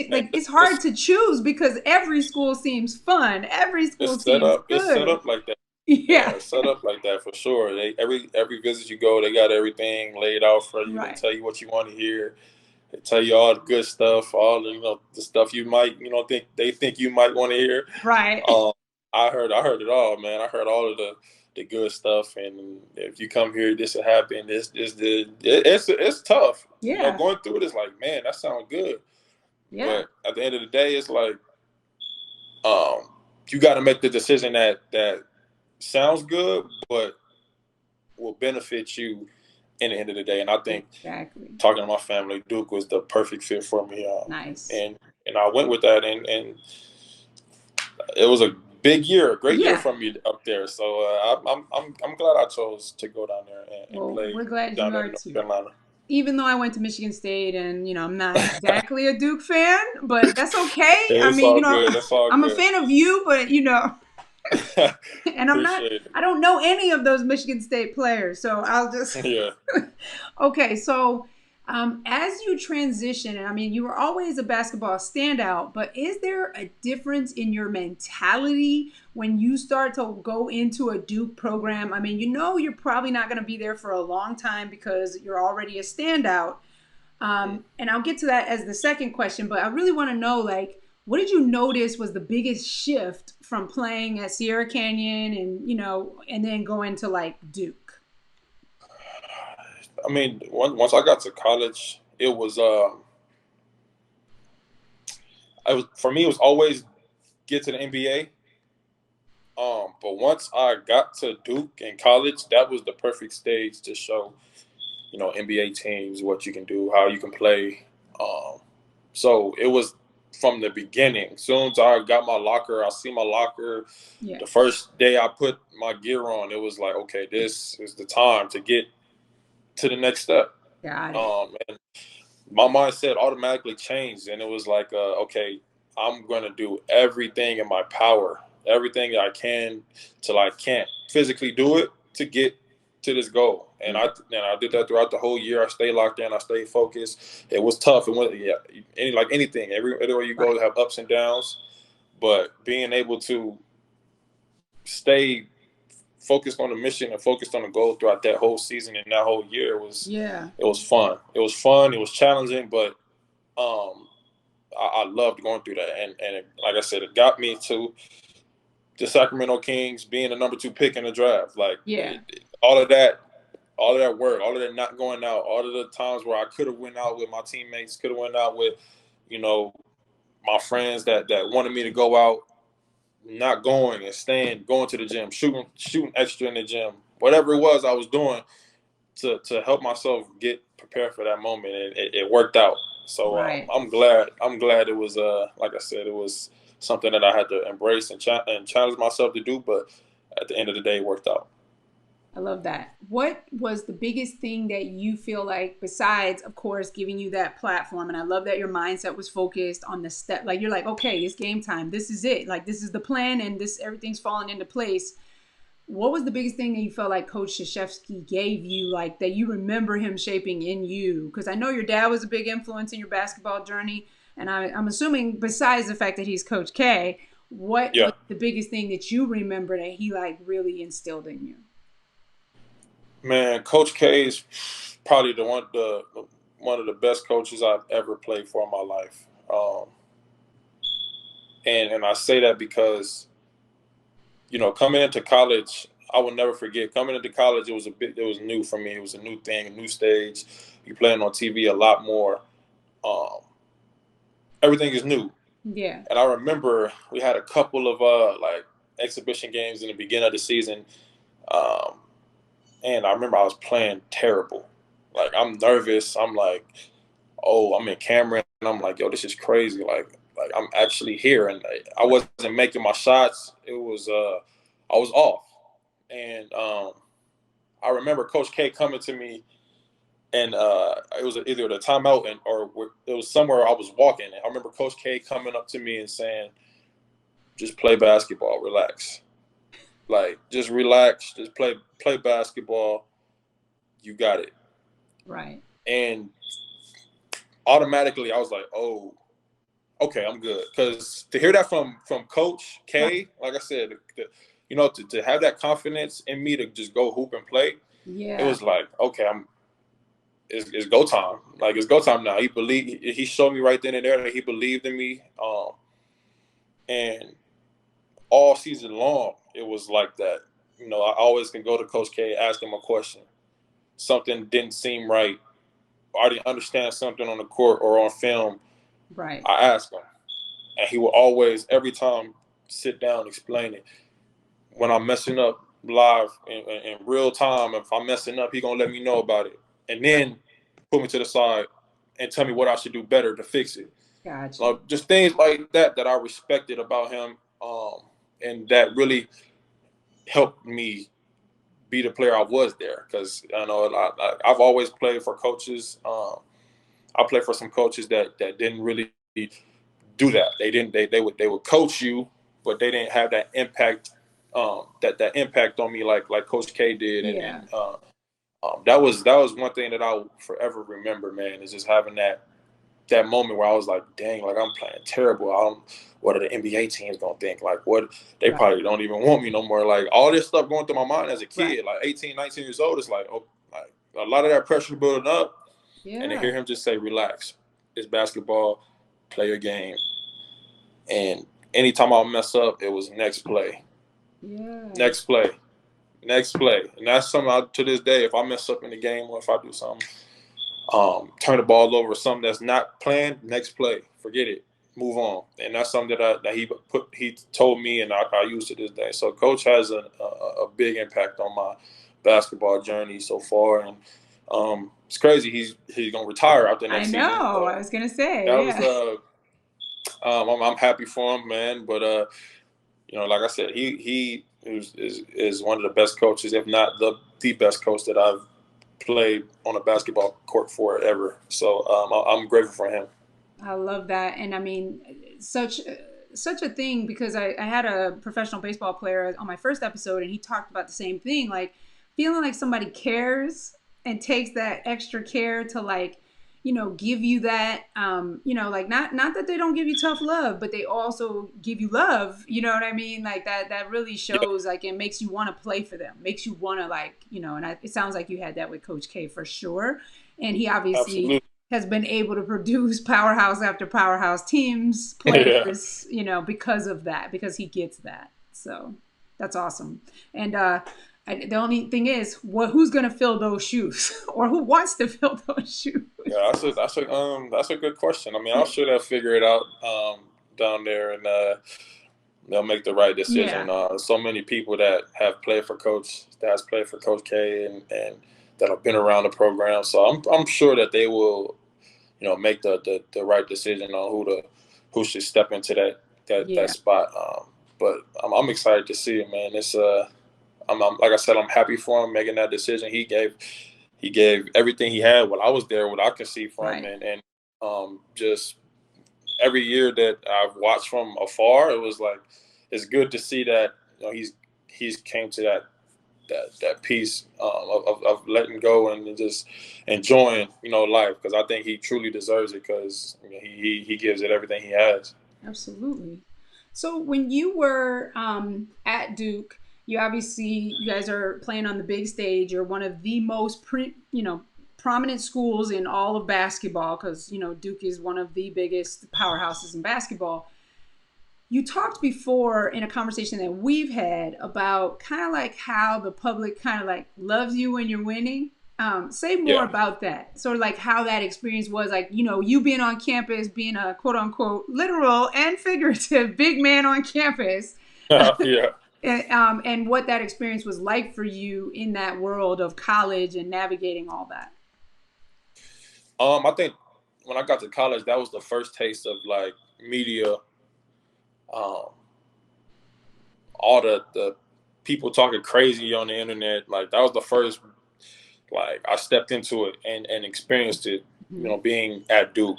man, it's hard to choose because every school seems fun. Every school seems it's set good. up like that. Yeah, Yeah. it's set up like that for sure. Every visit you go, they got everything laid out for you. They Right. tell you what you want to hear. They tell you all the good stuff, all the stuff you might think you might want to hear. Right. Um, I heard it all, man. I heard all of the good stuff, and if you come here, this will happen. It's tough. Yeah. Going through it is like, man, that sounds good, Yeah. but at the end of the day, it's like, um, you got to make the decision that sounds good, but will benefit you in the end of the day. And I think Exactly. talking to my family, Duke was the perfect fit for me. Nice. And I went with that, and it was a big year, a great year Yeah. for me up there. So I'm glad I chose to go down there and Well, play we're glad down you there are in North too. Carolina. Even though I went to Michigan State and, I'm not exactly a Duke fan, but that's okay. I It's mean, all good. That's all I'm a good. fan of you, but, and Appreciate it. I don't know any of those Michigan State players. So I'll just, Yeah. okay. So, as you transition, and I mean, you were always a basketball standout, but is there a difference in your mentality when you start to go into a Duke program? I mean, you're probably not going to be there for a long time because you're already a standout. And I'll get to that as the second question, but I really want to know, like, what did you notice was the biggest shift from playing at Sierra Canyon and then going to like Duke? I mean, once I got to college, I was for me. It was always get to the NBA. But once I got to Duke in college, that was the perfect stage to show, NBA teams what you can do, how you can play. So it was from the beginning. Soon as I got my locker, I see my locker. Yeah. The first day I put my gear on, it was like, okay, this is the time to get to the next step. Got it. And my mindset automatically changed, and it was like, okay, I'm gonna do everything in my power, everything I can till I can't physically do it to get to this goal. And Yeah. I did that throughout the whole year. I stayed locked in. I stayed focused. It was tough. It went, yeah, like anything. Everywhere you go, Right. you have ups and downs. But being able to stay focused on the mission and focused on the goal throughout that whole season and that whole year Yeah. it was fun. It was fun. It was challenging, but um, I loved going through that. And like I said, it got me to the Sacramento Kings being the number 2 pick in the draft. Like Yeah. all of that work, all of that not going out, all of the times where I could have went out with my teammates, could have went out with, my friends that wanted me to go out, not going and staying, going to the gym, shooting extra in the gym, whatever it was I was doing to help myself get prepared for that moment, and it worked out. So Right. I'm glad. I'm glad it was like I said, it was something that I had to embrace and challenge myself to do. But at the end of the day, it worked out. I love that. What was the biggest thing that you feel like, besides, of course, giving you that platform? And I love that your mindset was focused on the step. Like, you're like, okay, it's game time. This is it. Like, this is the plan, and everything's falling into place. What was the biggest thing that you felt like Coach Krzyzewski gave you, like that you remember him shaping in you? Because I know your dad was a big influence in your basketball journey, and I'm assuming besides the fact that he's Coach K, what Yeah, was the biggest thing that you remember that he like really instilled in you? man, Coach K is probably the one of the best coaches I've ever played for in my life. And I say that because, coming into college, I will never forget coming into college. It was new for me. It was a new thing, a new stage. You playing on TV a lot more. Um, Everything is new. Yeah. And I remember we had a couple of like exhibition games in the beginning of the season. Um, and I remember I was playing terrible. Like I'm nervous. I'm like, oh, I'm in Cameron, and I'm like, yo, this is crazy. Like I'm actually here, and I wasn't making my shots. It was I was off, and I remember Coach K coming to me, and it was either the timeout or it was somewhere I was walking. And I remember Coach K coming up to me and saying, "Just play basketball, relax. Like just relax, just play basketball. You got it." Right. And automatically, I was like, "Oh, okay, I'm good." Because to hear that from Coach Right. K, like I said, to have that confidence in me to just go hoop and play, it Yeah. was like, okay, it's go time. Like it's go time now. He showed me right then and there that he believed in me. And all season long, it was like that. I always can go to Coach K, ask him a question. Something didn't seem right. I didn't understand something on the court or on film. Right. I asked him, and he would always, every time, sit down and explain it. When I'm messing up live in real time, if I'm messing up, he gonna let me know about it, and then put me to the side and tell me what I should do better to fix it. Gotcha. Like just things like that I respected about him, and that really helped me be the player I was there. Because I've always played for coaches. I played for some coaches that didn't really do that. They would coach you, but they didn't have that impact that impact on me like Coach K did, and Yeah. that was one thing that I'll forever remember, man, is just having that moment where I was like, dang, like I'm playing terrible. What are the NBA teams gonna think? Like, what they Right. probably don't even want me no more. Like all this stuff going through my mind as a Right. kid, like 18, 19 years old, it's like, oh, like a lot of that pressure building up, and to Yeah. hear him just say, relax, it's basketball, play your game, and anytime I mess up, it was next play, Yeah. next play, next play, and that's something to this day. If I mess up in the game or if I do something, turn the ball over, something that's not planned, next play, forget it, move on. And that's something that he told me, and I use to this day. So Coach has a big impact on my basketball journey so far, and it's crazy. He's gonna retire after I next season. know. I So was gonna say, that was yeah. I'm happy for him, man. But like I said, he is one of the best coaches, if not the best coach that I've played on a basketball court for ever. So I'm grateful for him. I love that, and I mean, such a thing because I had a professional baseball player on my first episode, and he talked about the same thing, like feeling like somebody cares and takes that extra care to like give you that like not that they don't give you tough love, but they also give you love, you know what I mean, like that really Yeah, shows, like it makes you want to play for them, makes you want to like it sounds like you had that with Coach K for sure, and he obviously absolutely. has been able to produce powerhouse after powerhouse teams, Yeah, players, because of that, because he gets that. So that's awesome. And the only thing is, who's going to fill those shoes, or who wants to fill those shoes? yeah. That's a good question. I mean, I'm sure they'll figure it out down there, and they'll make the right Yeah. decision. So many people that have played for Coach K, and that have been around the program. So I'm sure that they will, make the right decision on who should step into that Yeah. spot. But I'm excited to see it, man. I'm like I said, I'm happy for him making that decision. He gave everything he had when I was there, what I could see from, Right. and just every year that I've watched from afar, it was like it's good to see that he's came to that piece of letting go and just enjoying, life, because I think he truly deserves it, because he gives it everything he has. Absolutely. So when you were at Duke, you guys are playing on the big stage. You're one of the most prominent schools in all of basketball, because Duke is one of the biggest powerhouses in basketball. You talked before in a conversation that we've had about kind of like how the public kind of like loves you when you're winning. Say more Yeah. about that. Sort of like how that experience was, like, you being on campus, being a quote unquote literal and figurative big man on campus, Yeah. and what that experience was like for you in that world of college and navigating all that. I think when I got to college, that was the first taste of like media, um, all the people talking crazy on the internet. Like that was the first, like I stepped into it and experienced it. Mm-hmm. Being at Duke,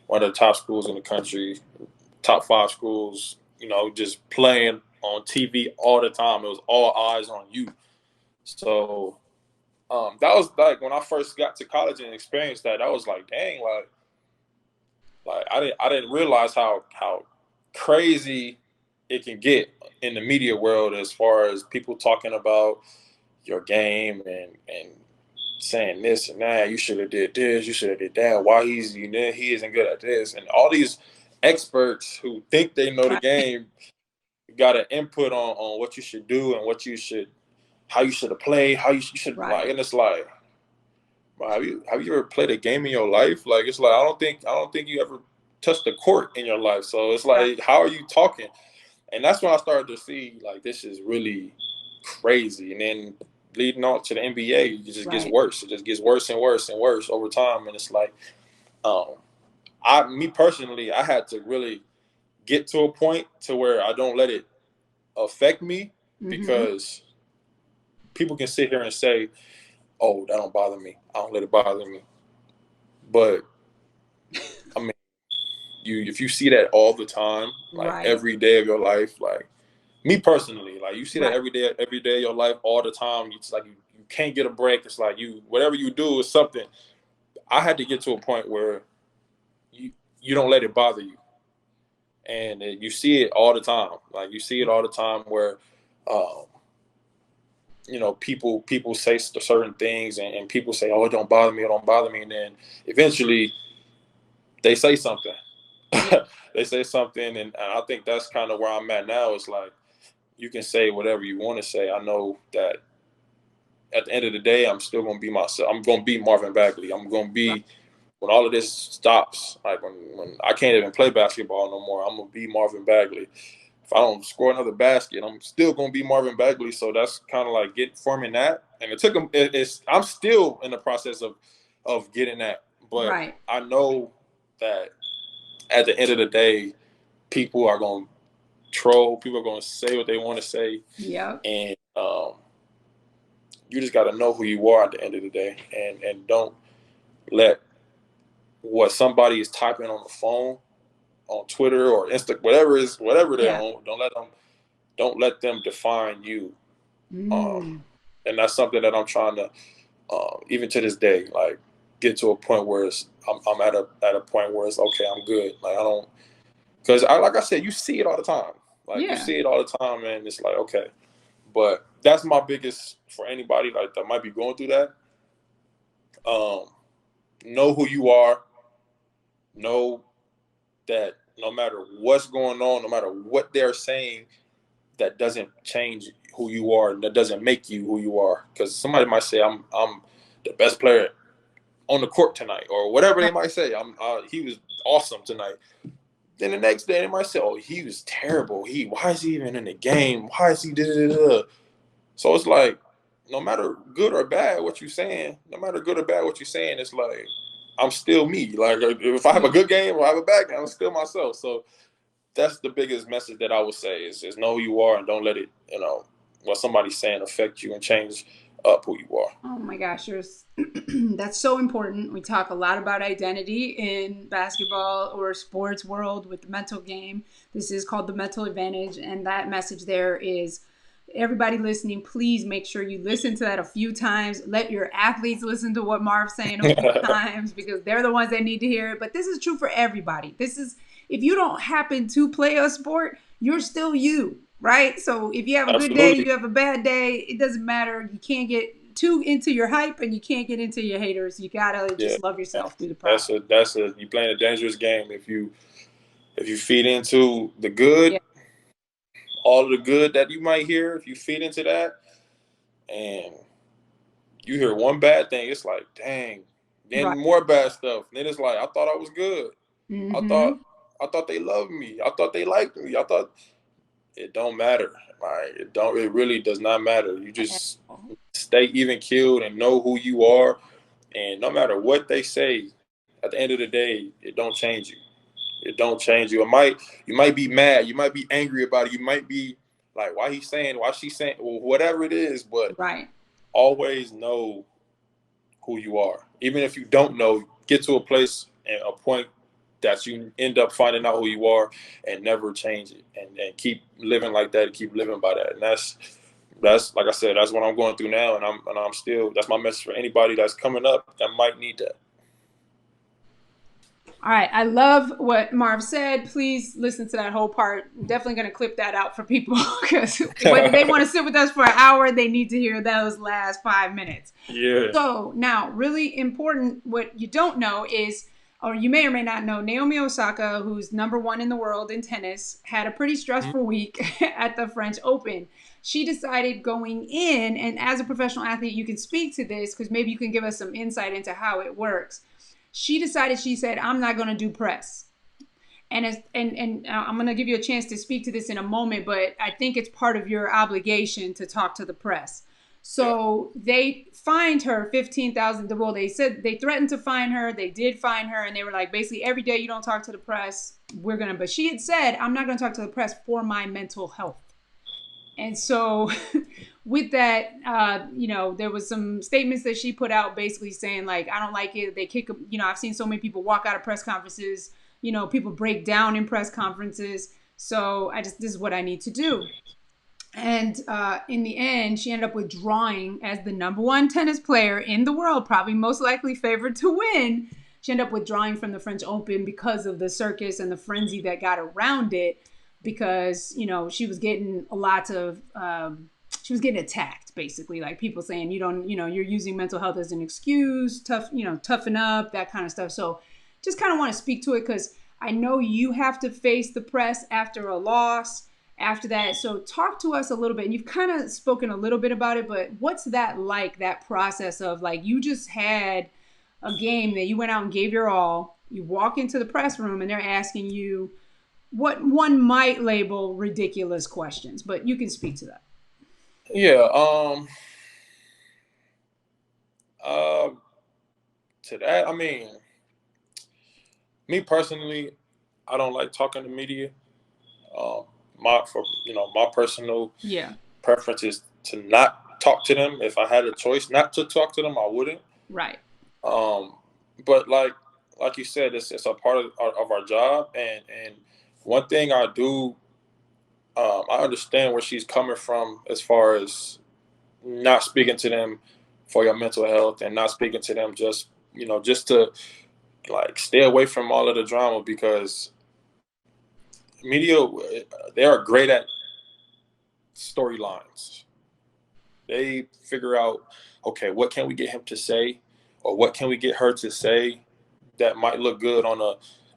one of the top schools in the country, top 5 schools. Just playing on TV all the time. It was all eyes on you. So that was like when I first got to college and experienced that. That was like, dang, like I didn't realize how crazy it can get in the media world, as far as people talking about your game and saying this and that. You should have did this. You should have did that. Why he isn't good at this, and all these experts who think they know the Right. game got an input on what you should do and how you should have played, how you should, like, Right. and it's like, have you ever played a game in your life? Like, it's like I don't think you ever touched the court in your life. So it's Right. like, how are you talking? And that's when I started to see, like, this is really crazy. And then leading on to the NBA, it just gets Right. worse. It just gets worse and worse and worse over time. And it's like, um, me personally, I had to really get to a point to where I don't let it affect me, Mm-hmm. because people can sit here and say, "Oh, that don't bother me. I don't let it bother me." But I mean, if you see that all the time, like Right. every day of your life, like me personally, like you see that Right. every day of your life all the time. It's like you can't get a break. It's like whatever you do is something. I had to get to a point where you don't let it bother you, and you see it all the time. Like you see it all the time where, um, people say certain things, and people say, "Oh, it don't bother me. It don't bother me," and then eventually they say something. Yeah. They say something, and I think that's kind of where I'm at now. It's like you can say whatever you want to say. I know that at the end of the day, I'm still going to be myself. I'm going to be Marvin Bagley. I'm going to Right. be, when all of this stops, like when I can't even play basketball no more, I'm going to be Marvin Bagley. If I don't score another basket, I'm still going to be Marvin Bagley. So that's kind of like forming that. And it took them. I'm still in the process of getting that, but Right. I know that at the end of the day, people are going to troll. People are going to say what they want to say, Yep. and you just got to know who you are at the end of the day, and don't let what somebody is typing on the phone, on Twitter or Insta, whatever they're Yeah. on. Don't let them define you. Mm. And that's something that I'm trying to, even to this day, like get to a point where I'm at a point where it's okay. I'm good. Like I don't, because like I said, you see it all the time. Like you Yeah. see it all the time, and it's like okay. But that's my biggest for anybody like that might be going through that. Um, know who you are. Know that no matter what's going on, no matter what they're saying, that doesn't change who you are, and that doesn't make you who you are. Because somebody might say, I'm the best player on the court tonight," or whatever they Right. might say. He was awesome tonight. Then the next day they might say, "Oh, he was terrible. Why is he even in the game? Why is he da da da?" So it's like, no matter good or bad what you're saying, no matter good or bad what you're saying, it's like I'm still me. Like if I have a good game or I have a bad game, I'm still myself. So that's the biggest message that I would say is know who you are, and don't let it, what somebody's saying affect you and change up who you are. Oh my gosh, that's so important. We talk a lot about identity in basketball or sports world with the mental game. This is called the mental advantage, and that message there is Everybody listening, please make sure you listen to that a few times. Let your athletes listen to what Marv's saying a few times, because they're the ones that need to hear it. But this is true for everybody. This is, if you don't happen to play a sport, you're still you, right? So if you have a good day, Absolutely. you have a bad day, it doesn't matter. You can't get too into your hype and you can't get into your haters. You gotta Yeah. just love yourself through the That's process. a you playing a dangerous game if you feed into the good, Yeah, all of the good that you might hear, if you feed into that and you hear one bad thing, it's like, dang, right. then more bad stuff. Then it's like, I thought I was good. I thought Mm-hmm. I thought they loved me. I thought they liked me. I thought it don't matter. Like it really does not matter. You just stay even keeled and know who you are, and no matter what they say, at the end of the day, it don't change you. It don't change you. You might be mad, you might be angry about it, you might be like, why she saying, well, whatever it is, but Right. always know who you are. Even if you don't know, get to a place and a point that you end up finding out who you are and never change it, and keep living like that and keep living by that. And that's like I said, that's what I'm going through now, and I'm still, that's my message for anybody that's coming up that might need that. All right. I love what Marv said. Please listen to that whole part. I'm definitely going to clip that out for people, because whether they want to sit with us for an hour, they need to hear those last 5 minutes. Yeah. So now, really important, what you don't know is, or you may or may not know, Naomi Osaka, who's #1 in the world in tennis, had a pretty stressful week at the French Open. She decided going in, and as a professional athlete, you can speak to this because maybe you can give us some insight into how it works. She decided, she said, I'm not going to do press. And I'm going to give you a chance to speak to this in a moment, but I think it's part of your obligation to talk to the press. Yeah. So they fined her 15,000. Well, they said they threatened to fine her. They did fine her, and they were like, basically, every day you don't talk to the press, we're gonna. But she had said, I'm not going to talk to the press for my mental health. And so, with that, there was some statements that she put out, basically saying like, I don't like it. They kick, I've seen so many people walk out of press conferences. People break down in press conferences. So this is what I need to do. And in the end, she ended up withdrawing as the #1 tennis player in the world, probably most likely favored to win. She ended up withdrawing from the French Open because of the circus and the frenzy that got around it, because, she was getting a lot of, she was getting attacked, basically, like people saying, you don't, you're using mental health as an excuse, toughen up, that kind of stuff. So just kind of want to speak to it because I know you have to face the press after a loss, after that. So talk to us a little bit. And you've kind of spoken a little bit about it, but what's that like, that process of like, you just had a game that you went out and gave your all. You walk into the press room and they're asking you what one might label ridiculous questions, but you can speak to that. Yeah. Uh, to that, I mean, me personally, I don't like talking to media. Um, my personal Yeah. preference is to not talk to them. If I had a choice not to talk to them, I wouldn't. Right. Um, but like you said, it's a part of our job, and one thing I do, I understand where she's coming from as far as not speaking to them for your mental health and not speaking to them just to like stay away from all of the drama, because media, they are great at storylines. They figure out, okay, what can we get him to say, or what can we get her to say that might look good on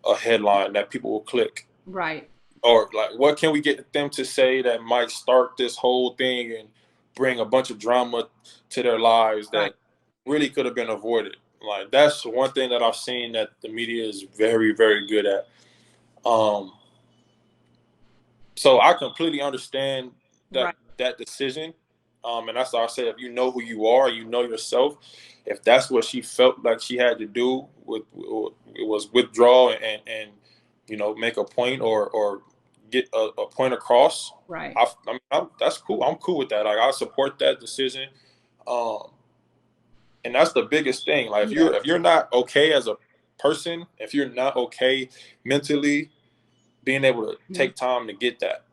a headline that people will click, Right. or like what can we get them to say that might start this whole thing and bring a bunch of drama to their lives Right. that really could have been avoided. Like that's one thing that I've seen that the media is very, very good at. Um, So I completely understand Right. that decision, and that's why I say, if you know who you are, you know yourself. If that's what she felt like she had to do, with it was withdraw and make a point, or get a point across. Right. That's cool. I'm cool with that. Like I support that decision, um, and that's the biggest thing. Like Yeah. if you're not okay as a person, if you're not okay mentally, being able to Mhm. take time to get that.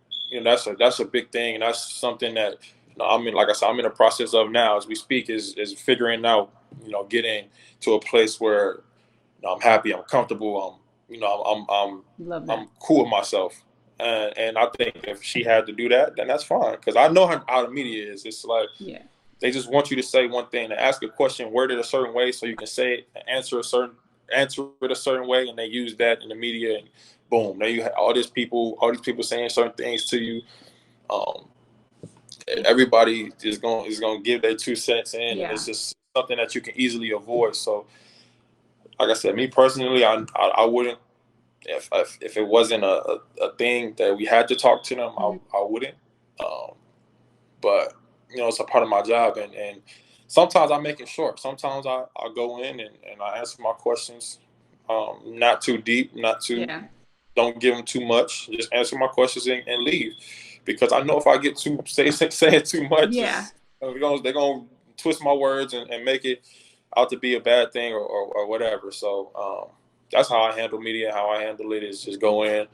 that's a big thing, and that's something that I'm in. Like I said, I'm in the process of now as we speak is figuring out, getting to a place where I'm happy, I'm comfortable, Love that. I'm cool with myself. And I think if she had to do that, then that's fine. Because I know how the media is. It's like Yeah. they just want you to say one thing, to ask a question worded a certain way, so you can say it, answer it a certain way, and they use that in the media, and boom, now you have all these people saying certain things to you. Um, Everybody is going to give their 2 cents in, and Yeah. it's just something that you can easily avoid. So, like I said, me personally, I wouldn't, if it wasn't a thing that we had to talk to them, I wouldn't. Um, but it's a part of my job, and sometimes I make it short. Sometimes I go in and I answer my questions, not too deep, not too, Yeah. don't give them too much. Just answer my questions and leave, because I know if I get too saying too much, Yeah. they're gonna twist my words and make it out to be a bad thing or whatever. So that's how I handle media. How I handle it is just go in,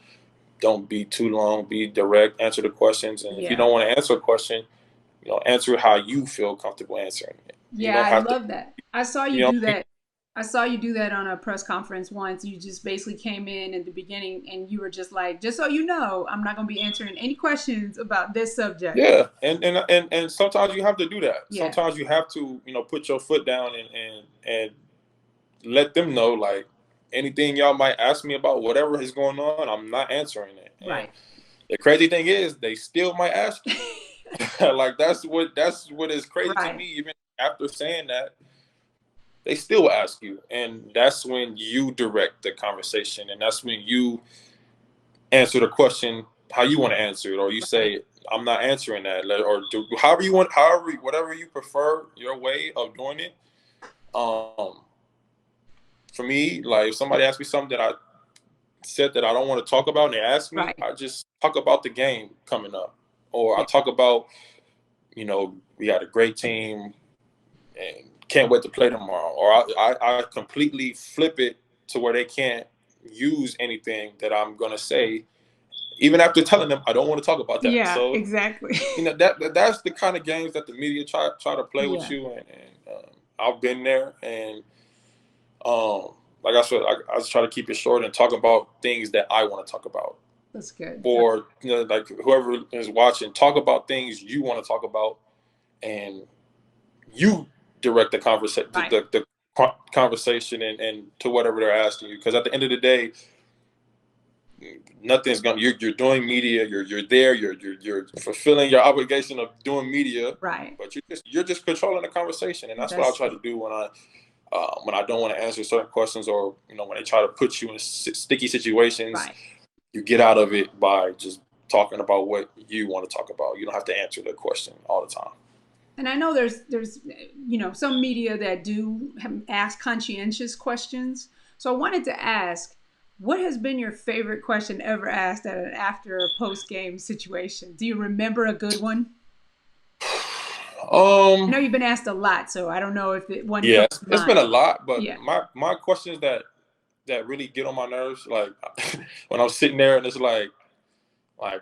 don't be too long, be direct, answer the questions, and if you Yeah. don't want to answer a question, answer it how you feel comfortable answering it. You Yeah, don't I have to, love that. I saw you you know. do that. I saw you do that on a press conference once. You just basically came in at the beginning and you were just like, just so you know, I'm not going to be answering any questions about this subject. Yeah, and sometimes you have to do that. Yeah. Sometimes you have to, put your foot down and let them know, like, anything y'all might ask me about, whatever is going on, I'm not answering it. And Right. the crazy thing is, they still might ask you. Like that's what is crazy to Right. me. Even after saying that, they still ask you, and that's when you direct the conversation, and that's when you answer the question how you want to answer it, or you Right. say, I'm not answering that, or do however you want, whatever you prefer your way of doing it. Um, for me, like if somebody asks me something that I said that I don't want to talk about, and they ask me, Right. I just talk about the game coming up, or I Yeah. talk about, we had a great team and can't wait to play tomorrow, or I completely flip it to where they can't use anything that I'm gonna say, even after telling them I don't want to talk about that. Yeah, So exactly. that's the kind of games that the media try to play with Yeah, you, and I've been there, and like I said, I just try to keep it short and talk about things that I want to talk about, that's good. or like whoever is watching, talk about things you want to talk about, and you direct the conversation, Right. the conversation, and to whatever they're asking you, because at the end of the day, nothing's gonna. You're doing media. You're there. You're fulfilling your obligation of doing media, Right. but you're just controlling the conversation, and that's what I That's try to do when I don't want to answer certain questions, or when they try to put you in sticky situations. right. You get out of it by just talking about what you want to talk about. You don't have to answer the question all the time. And I know there's some media that do ask conscientious questions. So I wanted to ask, what has been your favorite question ever asked at an after or post game situation? Do you remember a good one? I know Um, you've been asked a lot, so I don't know if one yeah, comes it's, to it's been a mind. lot, but Yeah. my questions that really get on my nerves, like when I'm sitting there and it's like,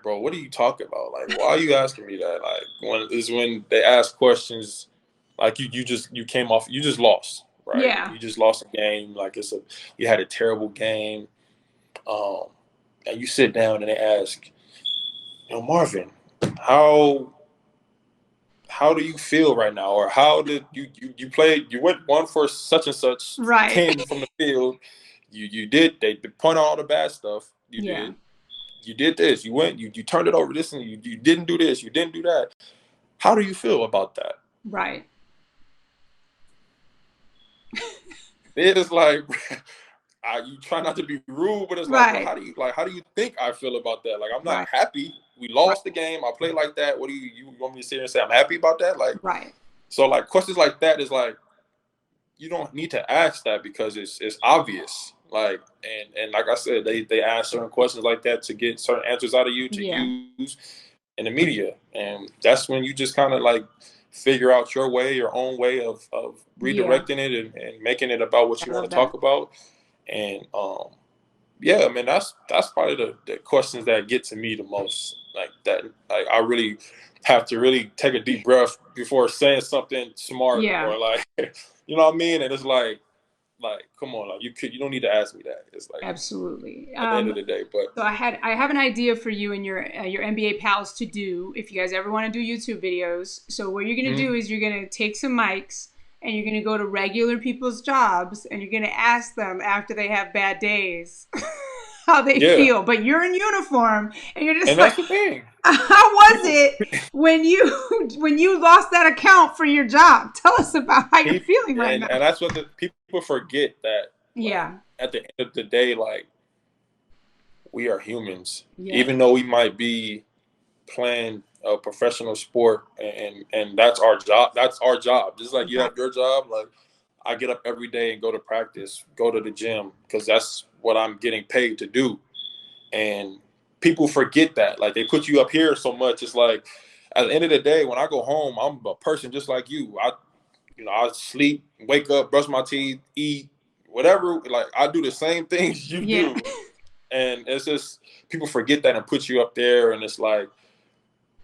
bro, what are you talking about? Like, why are you asking me that? Like, when they ask questions, like you came off, you just lost, right? Yeah. You just lost a game. Like you had a terrible game, um, and you sit down and they ask, Marvin, how how do you feel right now, or how did you played? You went one for such and such Right. 10 from the field. You did, they point out all the bad stuff you Yeah. did. You did this. You went. You turned it over this, and you didn't do this. You didn't do that. How do you feel about that? Right. It is like you try not to be rude, but it's like, bro, Right. how do you think I feel about that? Like, I'm not Right. happy. We Right. lost the game. I played like that. What do you want me to sit here and say I'm happy about that? Like, Right. so like questions like that is like, you don't need to ask that because it's obvious. Like, and like I said, they ask certain questions like that to get certain answers out of you to Yeah. use in the media, and that's when you just kind of like figure out your own way of Yeah. redirecting it and making it about what I you want love to that. talk about, and yeah, man, that's probably the questions that get to me the most. Like that, like I really have to really take a deep breath before saying something smart Yeah, or like, you know what I mean? And it's like, come on, like you don't need to ask me that. It's like absolutely. at the end of the day, but So I have an idea for you and your NBA pals to do if you guys ever want to do YouTube videos. So what you're gonna mhm. do is you're gonna take some mics and you're gonna go to regular people's jobs and you're gonna ask them after they have bad days how they Yeah, feel. But you're in uniform and you're just and like, that's the thing. how was People, it when you lost that account for your job? Tell us about how you're people, feeling right and now. and that's what the people forget that like Yeah. at the end of the day, like we are humans, Yes. even though we might be playing a professional sport and that's our job. That's our job. Just like you Right. have your job, like I get up every day and go to practice, go to the gym because that's what I'm getting paid to do. And people forget that. Like they put you up here so much. It's like at the end of the day, when I go home, I'm a person just like you. I sleep, wake up, brush my teeth, eat, whatever. Like I do the same things you Yeah. do. And it's just people forget that and put you up there and it's like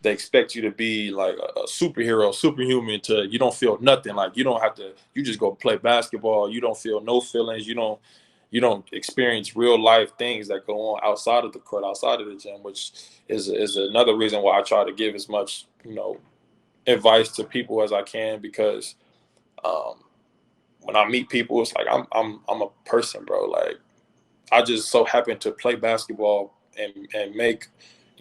they expect you to be like a superhero, superhuman to you don't feel nothing. Like you don't have to you just go play basketball. You don't feel no feelings. You don't experience real life things that go on outside of the court, outside of the gym, which is another reason why I try to give as much, advice to people as I can because um when I meet people, it's like I'm a person, bro. Like I just so happen to play basketball and make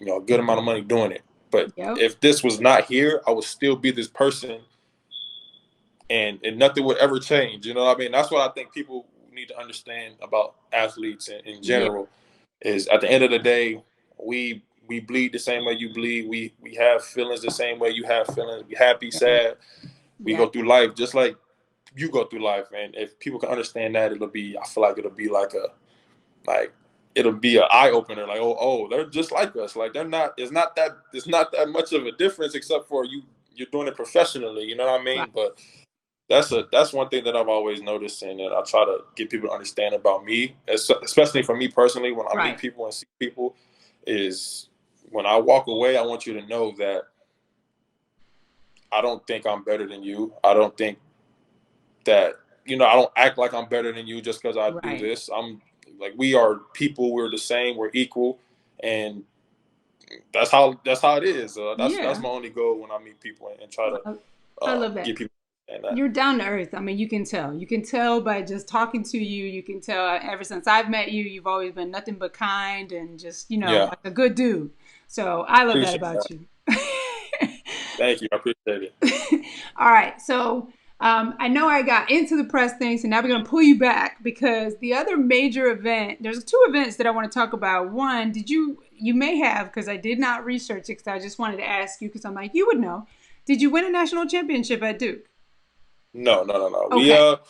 a good amount of money doing it. But Yep. if this was not here, I would still be this person, and nothing would ever change. You know what I mean? That's what I think people need to understand about athletes in Yeah. general. Is at the end of the day, we bleed the same way you bleed. We have feelings the same way you have feelings. We happy, Yeah. sad. We Yeah. go through life just like you go through life. And if people can understand that, I feel like it'll be like it'll be an eye opener. Like, oh, they're just like us. Like they're not. It's not that much of a difference except for you're doing it professionally. You know what I Right. mean? But that's one thing that I've always noticed, and that I try to get people to understand about me, especially for me personally. When I meet Right. people and see people, is when I walk away, I want you to know that I don't think I'm better than you. I don't think that I don't act like I'm better than you just because I do Right. this. I'm like we are people. We're the same. We're equal, and that's how it is. That's Yeah. my only goal when I meet people and try to I, I love get that. people and that. You're down to earth. I mean, you can tell. You can tell by just talking to you. You can tell ever since I've met you, you've always been nothing but kind and just, Yeah, like a good dude. So I love that appreciate about that. you. Thank you. I appreciate it. All right. So I know I got into the press thing, so now we're going to pull you back because the other major event, there's two events that I want to talk about. One, you may have, because I did not research it, because I just wanted to ask you, because I'm like, you would know. Did you win a national championship at Duke? No, no, no, no. We Okay.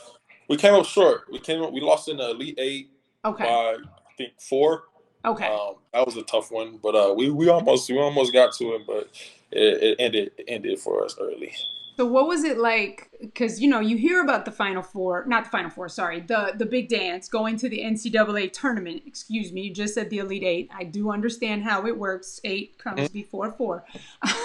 we came up short. We lost in the Elite Eight by Okay. I think four. Okay. That was a tough one, but we almost got to it, but it ended for us early. So what was it like? Because you hear about the Final Four, not the Final Four, sorry, the big dance, going to the NCAA tournament. Excuse me, you just said the Elite Eight. I do understand how it works. Eight comes before four,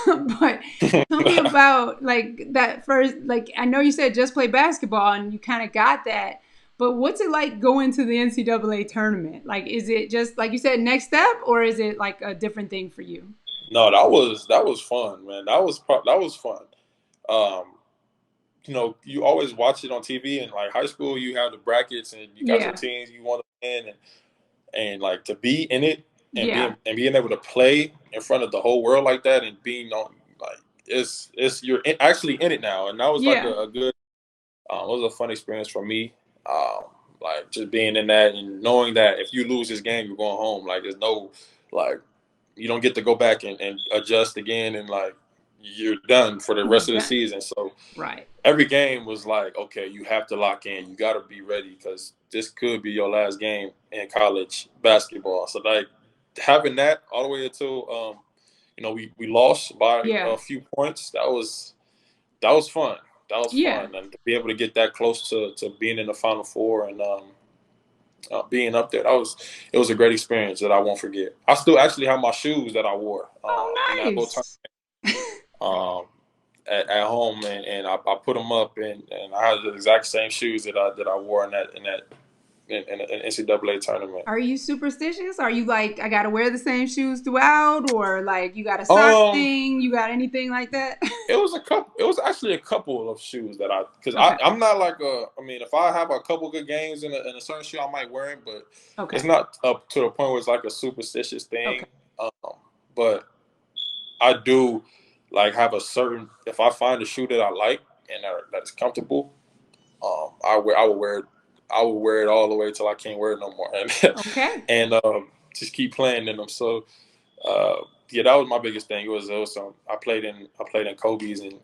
but tell me about like that first. Like I know you said just play basketball, and you kind of got that. But what's it like going to the NCAA tournament? Like, is it just like you said, next step, or is it like a different thing for you? No, that was fun, man. That was fun. Um, you always watch it on TV. In like high school, you have the brackets and you got your Yeah, teams you want to win, and like to be in it and yeah, being able to play in front of the whole world like that and being on like it's actually in it now, and that was like yeah, a good it was a fun experience for me. Um, like just being in that and knowing that if you lose this game, you're going home. Like there's no like you don't get to go back and adjust again and like you're done for the rest of the yeah. season. So Right. every game was like, okay, you have to lock in. You got to be ready because this could be your last game in college basketball. So like having that all the way until we lost by Yeah. a few points. That was fun. That was Yeah. fun, and to be able to get that close to being in the Final Four and being up there. It was a great experience that I won't forget. I still actually have my shoes that I wore Oh, in that whole time nice. at home, and I put them up, and I had the exact same shoes that I wore in an NCAA tournament. Are you superstitious? Are you like, I got to wear the same shoes throughout, or like you got a sock Um, thing? You got anything like that? it was a couple. It was actually a couple of shoes that because Okay. I'm not like a. I mean, if I have a couple good games in a certain shoe, I might wear it, but Okay. it's not up to the point where it's like a superstitious Okay. thing. But I do like have a certain. If I find a shoe that I like and that is comfortable, I will wear it. I will wear it all the way till I can't wear it no more, and Okay. and just keep playing in them. So yeah, that was my biggest thing. It was I played in Kobe's and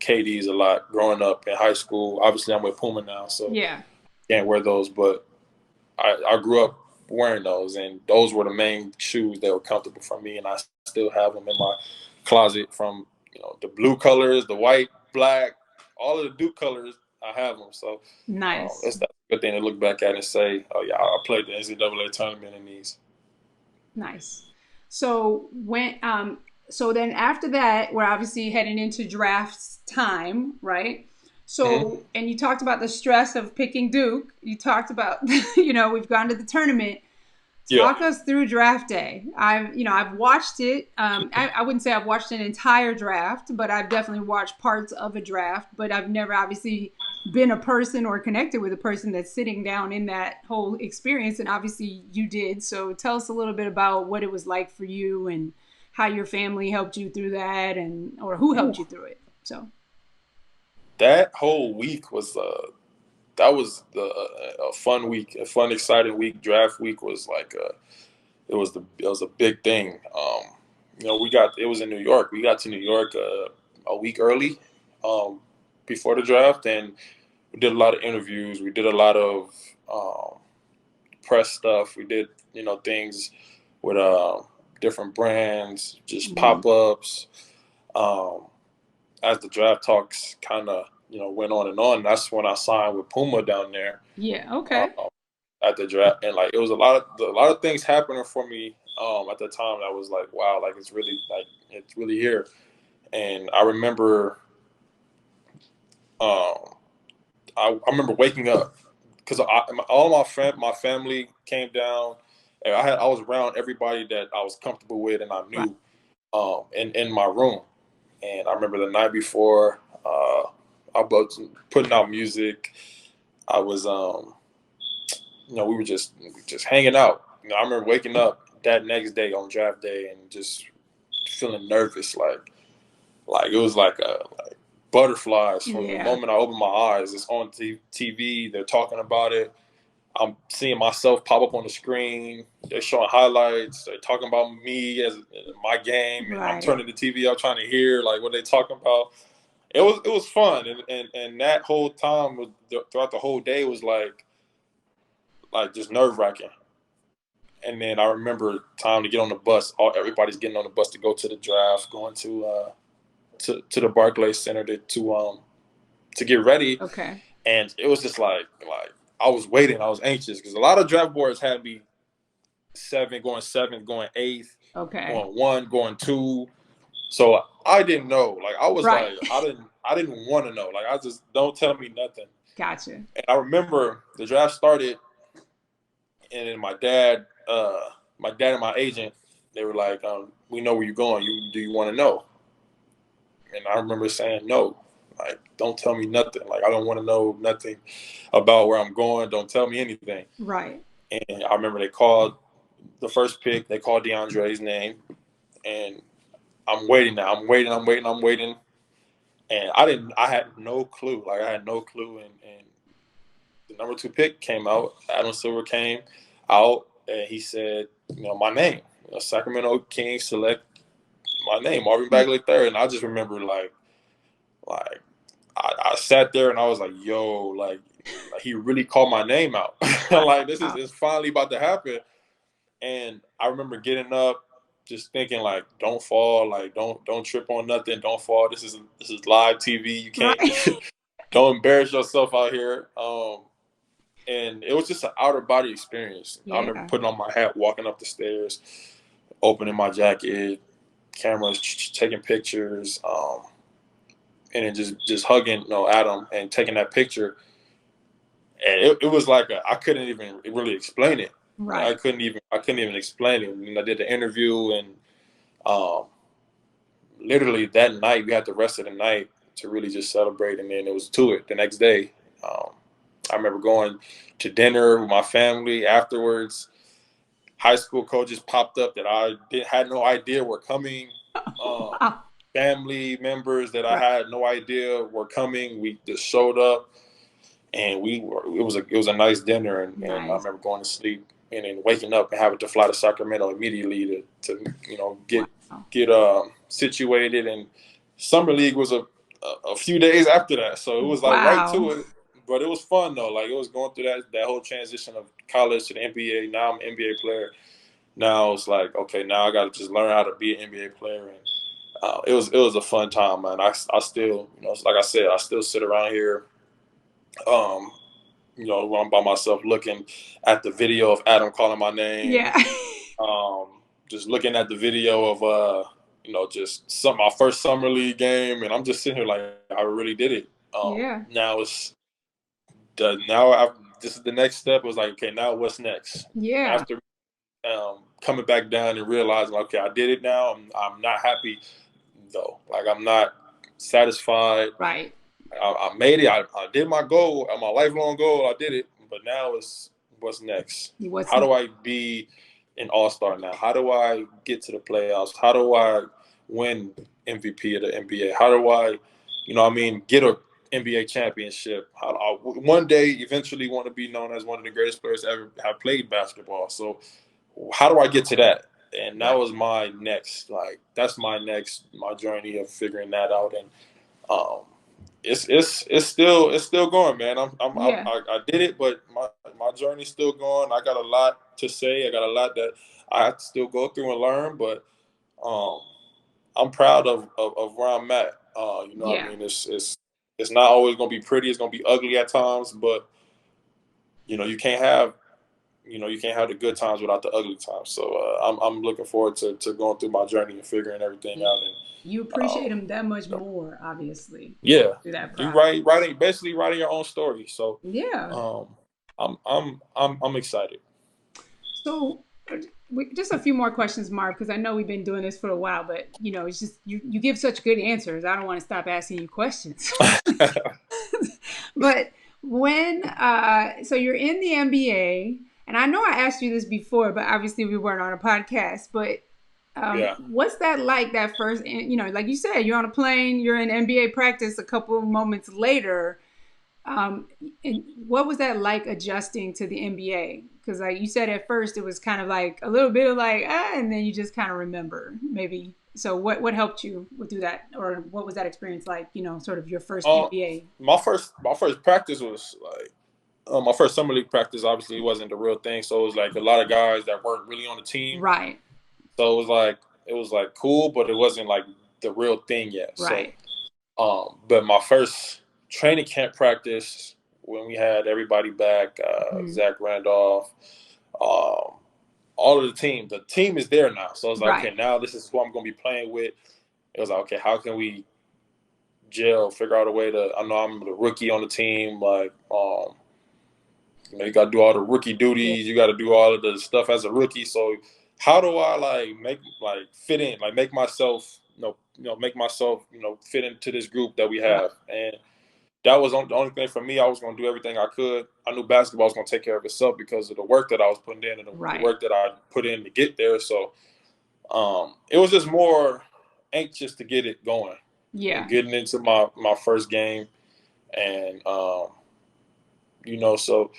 KD's a lot growing up in high school. Obviously, I'm with Puma now, so Yeah. can't wear those. But I grew up wearing those, and those were the main shoes that were comfortable for me, and I still have them in my closet from the blue colors, the white, black, all of the Duke colors. I have them, so Nice. that's a good thing to look back at and say, oh yeah, I played the NCAA tournament in these. Nice. So so then after that, we're obviously heading into draft time, right? Mm-hmm. So, and you talked about the stress of picking Duke. You talked about, we've gone to the tournament. Yeah. Talk us through draft day. I've watched it. I wouldn't say I've watched an entire draft, but I've definitely watched parts of a draft. But I've never obviously been a person or connected with a person that's sitting down in that whole experience. And obviously you did. So tell us a little bit about what it was like for you and how your family helped you through that, or who helped you through it. So That whole week was a fun week, a fun, exciting week. Draft week was like it was a big thing. It was in New York. We got to New York a week early um, before the draft, and we did a lot of interviews. We did a lot of press stuff. We did things with different brands, just mhm. pop ups. Um, as the draft talks kind of went on and on, that's when I signed with Puma down there Yeah, uh, okay. at the draft, and like it was a lot of things happening for me at the time. That was like, wow, like it's really here. And I remember, um, I remember waking up because all my family came down. And I was around everybody that I was comfortable with and I Right. knew in my room. And I remember the night before, I was putting out music. I was, we were just hanging out. I remember waking up that next day on draft day and just feeling nervous, like it was like butterflies from the Yeah. moment I opened my eyes. It's on TV. They're talking about it. I'm seeing myself pop up on the screen. They're showing highlights. They're talking about me as my game, and I'm Right. turning the TV up trying to hear like what they're talking about. It was fun, and that whole time throughout the whole day was like just nerve wracking. And then I remember time to get on the bus. Everybody's getting on the bus to go to the draft, going to the Barclays Center to get ready. Okay. And it was just like I was waiting. I was anxious because a lot of draft boards had me seventh, going eighth, Okay. going one, going two. So I didn't know. Like I was Right. like I didn't want to know. Like I just don't tell me nothing. Gotcha. And I remember the draft started, and then my dad and my agent, they were like, "We know where you're going. Do you want to know?" And I remember saying no. Like, don't tell me nothing. Like, I don't want to know nothing about where I'm going. Don't tell me anything. Right. And I remember they called the first pick. They called DeAndre's name, and I'm waiting now. I'm waiting. And I had no clue. Like, I had no clue. And the number 2 pick came out. Adam Silver came out, and he said, my name. Sacramento Kings select my name, Marvin Bagley III. And I just remember, like I sat there and I was like, yo, like he really called my name out. Like Wow. it's finally about to happen. And I remember getting up, just thinking like, don't fall, like don't trip on nothing, don't fall. This is live TV. You can't Right. don't embarrass yourself out here. And it was just an outer body experience. I remember Yeah. putting on my hat, walking up the stairs, opening my jacket, cameras, taking pictures, and then just hugging, Adam and taking that picture. And it was like I couldn't even really explain it. Right. I couldn't even explain it. And I did the interview, and um, literally that night we had the rest of the night to really just celebrate, and then it was to it the next day. I remember going to dinner with my family afterwards. High school coaches popped up that had no idea were coming. Um, Wow. Family members that I Right. had no idea were coming. We just showed up, and it was a nice dinner. And I Nice. remember going to sleep and then waking up and having to fly to Sacramento immediately to Wow. get situated. And summer league was a few days after that, so it was like right Wow. to it. But it was fun though. Like it was going through that whole transition of college to the NBA. Now I'm an NBA player. Now it's like, okay, now I got to just learn how to be an NBA player, and it was a fun time, man. I still, like I said, I still sit around here, um, when I'm by myself, looking at the video of Adam calling my name, Yeah. um, just looking at the video of just my first summer league game, and I'm just sitting here like I really did it. Yeah. Now it's now this is the next step. It was like, okay, now what's next Yeah. after coming back down and realizing, okay, I did it now. I'm not happy though. Like I'm not satisfied. Right. I made it. I did my goal, my lifelong goal. I did it. But now it's what's next. What's How do I be an all-star now? How do I get to the playoffs? How do I win MVP of the NBA? How do I, get a NBA championship? One day eventually want to be known as one of the greatest players to ever have played basketball. So how do I get to that? And that right? was my next, that's my journey of figuring that out. And um, it's still going, man. Yeah. I did it, but my journey's still going. I got a lot to say. I got a lot that I have to still go through and learn, but um, I'm proud of where I'm at. What I Yeah. mean, it's not always gonna be pretty. It's gonna be ugly at times, but you can't have you can't have the good times without the ugly times. So I'm looking forward to going through my journey and figuring everything out. And You appreciate him that much more, obviously, yeah, through that you process. basically writing your own story. So Yeah. um, I'm excited. So, just a few more questions, Marv, because I know we've been doing this for a while, but it's just you give such good answers. I don't want to stop asking you questions. But when so you're in the NBA, and I know I asked you this before, but obviously we weren't on a podcast. But Yeah. what's that like? That first, like you said, you're on a plane, you're in NBA practice. A couple of moments later, um, and what was that like adjusting to the NBA? Because like you said at first, it was kind of like a little bit of like and then you just kind of remember maybe. So what helped you do that, or what was that experience like? Sort of your first Uh, NBA. my first practice was like my first summer league practice. Obviously, it wasn't the real thing, so it was like a lot of guys that weren't really on the team. Right. So it was like cool, but it wasn't like the real thing yet. So Right. but my first training camp practice when we had everybody back, Mhm. Zach Randolph, um, all of the team is there now. So I was like, Right. okay, now this is who I'm going to be playing with. It was like, okay, how can we figure out a way to? I know I'm the rookie on the team, like you got to do all the rookie Yeah. duties. You got to do all of the stuff as a rookie. So how do I fit in, make myself, make myself, fit into this group that we Right. have? And that was the only thing for me. I was going to do everything I could. I knew basketball was going to take care of itself because of the work that I was putting in and the Right. work that I put in to get there. So it was just more anxious to get it going and Yeah. getting into my first game. And, so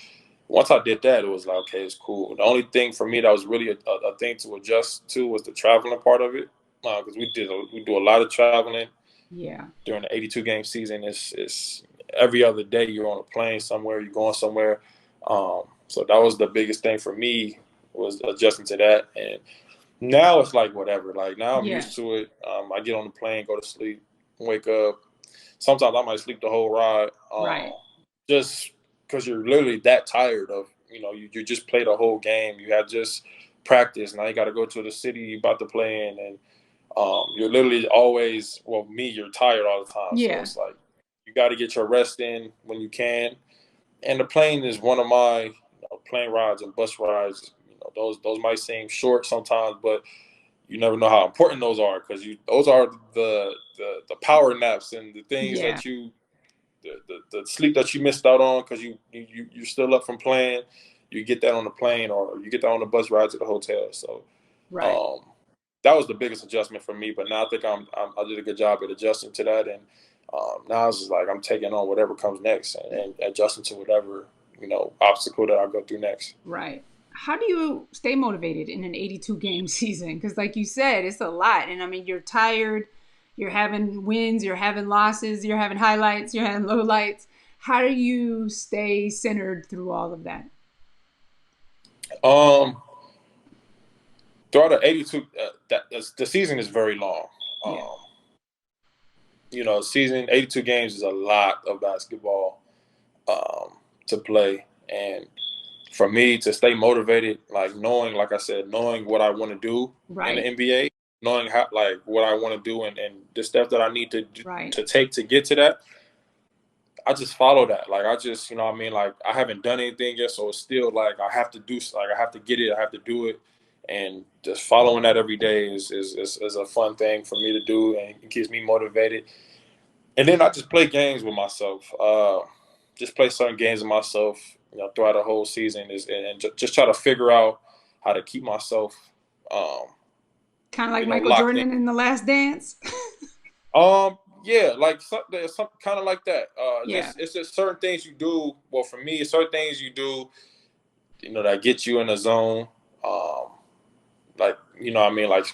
once I did that, it was like, okay, it's cool. The only thing for me that was really a thing to adjust to was the traveling part of it. Because we do a lot of traveling Yeah. during the 82 game season. It's every other day you're on a plane somewhere, you're going somewhere. So that was the biggest thing for me was adjusting to that. And now it's like whatever. Like now I'm Yeah. used to it. I get on the plane, go to sleep, wake up. Sometimes I might sleep the whole ride. Right. Just because you're literally that tired of, you just played a whole game. You had just practice. Now you got to go to the city you're about to play in. And you're literally always, well, you're tired all the time. So Yeah. it's like you got to get your rest in when you can. And the plane is one of my plane rides and bus rides. Those might seem short sometimes, but you never know how important those are, because those are the power naps and the things Yeah. that the sleep that you missed out on because you're still up from playing. You get that on the plane, or you get that on the bus ride to the hotel. So Right. that was the biggest adjustment for me. But now I think I did a good job at adjusting to that, and now it's just like I'm taking on whatever comes next and adjusting to whatever obstacle that I go through next. Right. How do you stay motivated in an 82 game season? Because, like you said, it's a lot. And I mean, you're tired, you're having wins, you're having losses, you're having highlights, you're having lowlights. How do you stay centered through all of that? Um, Throughout the 82, the season is very long. Yeah. Season 82 games is a lot of basketball to play, and for me to stay motivated, knowing what I want to do in the Right. NBA, knowing what I want to do and the steps that I need Right. to take to get to that. I just follow that. I just, I haven't done anything yet, so it's still I have to do, I have to get it, I have to do it, and just following that every day is a fun thing for me to do, and it keeps me motivated. And then I just play games with myself. Just play certain games with myself, throughout the whole season, and just try to figure out how to keep myself, Kind of like Michael locked in. Jordan in The Last Dance. Yeah, some kind of like that. Yeah. It's just certain things you do. Well, for me, it's certain things you do, that get you in the zone.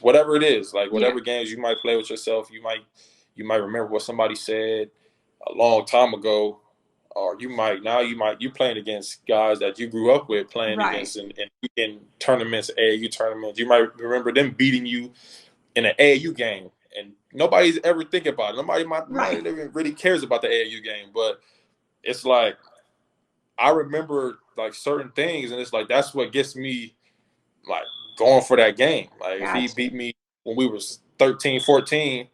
Whatever it is, Yeah. whatever games you might play with yourself, you might remember what somebody said a long time ago, or you playing against guys that you grew up with playing Right. against in tournaments, AAU tournaments. You might remember them beating you in an AAU game, and nobody's ever thinking about it. Nobody Right. even really cares about the AAU game, but it's like I remember certain things, and it's that's what gets me like going for that game. If he Gotcha. beat me when we was 13, 14,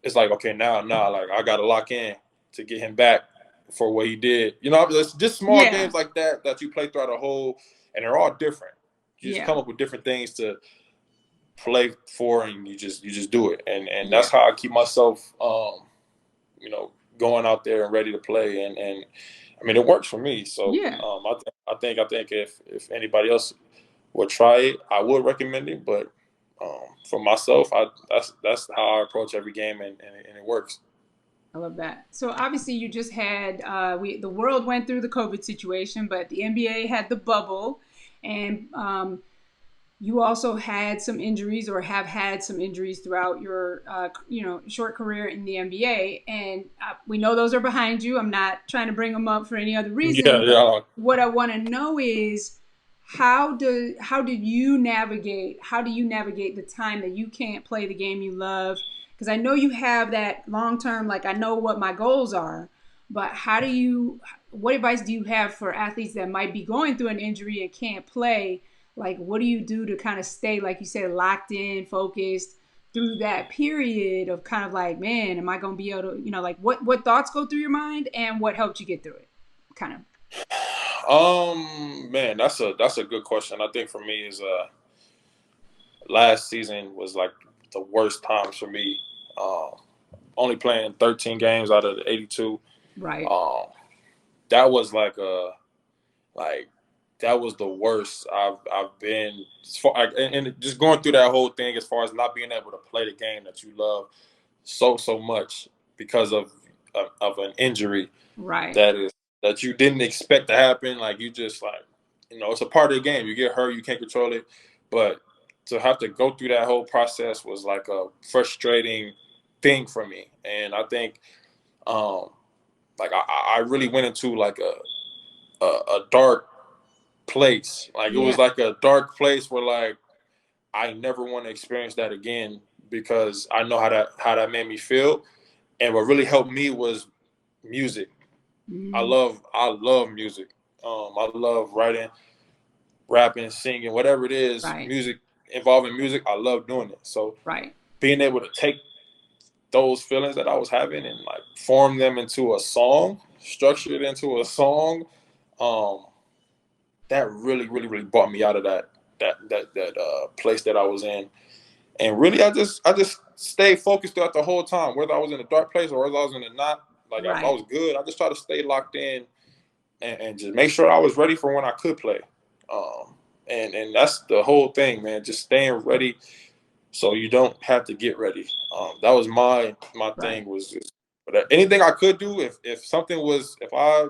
it's okay, now I gotta lock in to get him back for what he did. It's just small Yeah. games like that you play throughout a whole, and they're all different. You just Yeah. come up with different things to play for, and you just do it. And Yeah. that's how I keep myself going out there and ready to play. And I mean, it works for me. So Yeah. I think if anybody else would try it, I would recommend it. But for myself, that's how I approach every game, and it works. I love that. So obviously, you just had the world went through the COVID situation, but the NBA had the bubble, and you also had some injuries or have had some injuries throughout your short career in the NBA, and we know those are behind you. I'm not trying to bring them up for any other Yeah, reason, but yeah. what I want to know is how do you navigate the time that you can't play the game you love? Because I know you have that long term, like I know what my goals are, but what advice do you have for athletes that might be going through an injury and can't play? Like, what do you do to kind of stay, like you said, locked in, focused through that period of kind of like, man, am I going to be able to, like what thoughts go through your mind and what helped you get through it? Kind of. Man, that's a good question. I think for me is last season was the worst times for me. Um, Only playing 13 games out of the 82. Right. Um, that was like that was the worst I've been and just going through that whole thing as far as not being able to play the game that you love so much because of an injury Right. that is that you didn't expect to happen. You just it's a part of the game. You get hurt, you can't control it, but to have to go through that whole process was a frustrating thing for me. And I think um I really went into a dark place. It was Yeah. a dark place where I never want to experience that again, because I know how that made me feel. And what really helped me was music. Mm, I love music. I love writing, rapping, singing, whatever it is, Right. music involving music. I love doing it. So Right. being able to take those feelings that I was having and like form them into a song, structure it into a song, um, that really, really, really brought me out of that place that I was in. And really, I just stayed focused throughout the whole time, whether I was in a dark place or whether I was in a not. Like if I Right. was good, I just try to stay locked in and just make sure I was ready for when I could play. And that's the whole thing, man. Just staying ready so you don't have to get ready. That was my Right. thing was just, but anything I could do if something was if I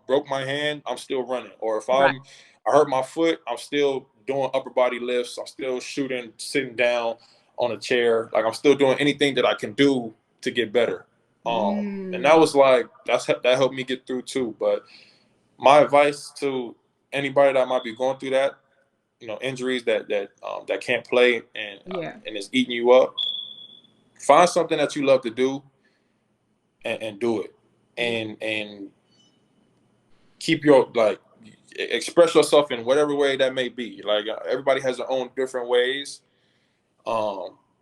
broke my hand, I'm still running, or if Right. I hurt my foot, I'm still doing upper body lifts. I'm still shooting sitting down on a chair. Like I'm still doing anything that I can do to get better. And that Mm. was like that helped me get through too. But my advice to anybody that might be going through that, injuries that can't play Yeah. and is eating you up. Find something that you love to do and do it, Yeah. and keep your like express yourself in whatever way that may be. Like everybody has their own different ways.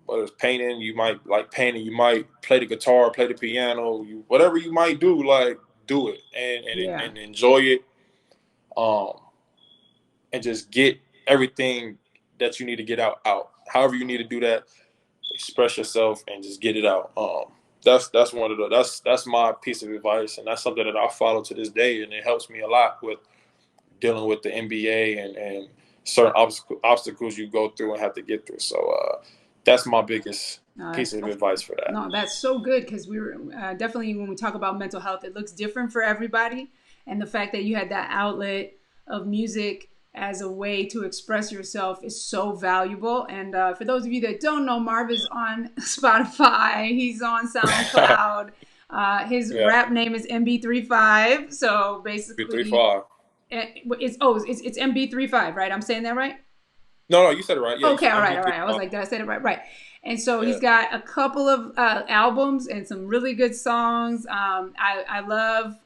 Whether it's painting, you might like painting. You might play the guitar, play the piano. Whatever you might do, like do it Yeah. and enjoy it. Um, and just get everything that you need to get out. However you need to do that, express yourself and just get it out. That's one of the that's my piece of advice, and that's something that I follow to this day, and it helps me a lot with dealing with the NBA and certain obstacles you go through and have to get through. So that's my biggest No, piece that's of so, advice for that. no, that's so good because we were definitely when we talk about mental health, it looks different for everybody, and the fact that you had that outlet of music as a way to express yourself is so valuable. And for those of you that don't know, Marv is on Spotify. He's on SoundCloud. His Yeah, rap name is MB35. So three basically, five. it's MB35, right? I'm saying that right? No, you said it right. Yeah, you Okay, said all right, MB all three right. I was five. like, did I say it right? Right. And so Yeah, he's got a couple of albums and some really good songs. I love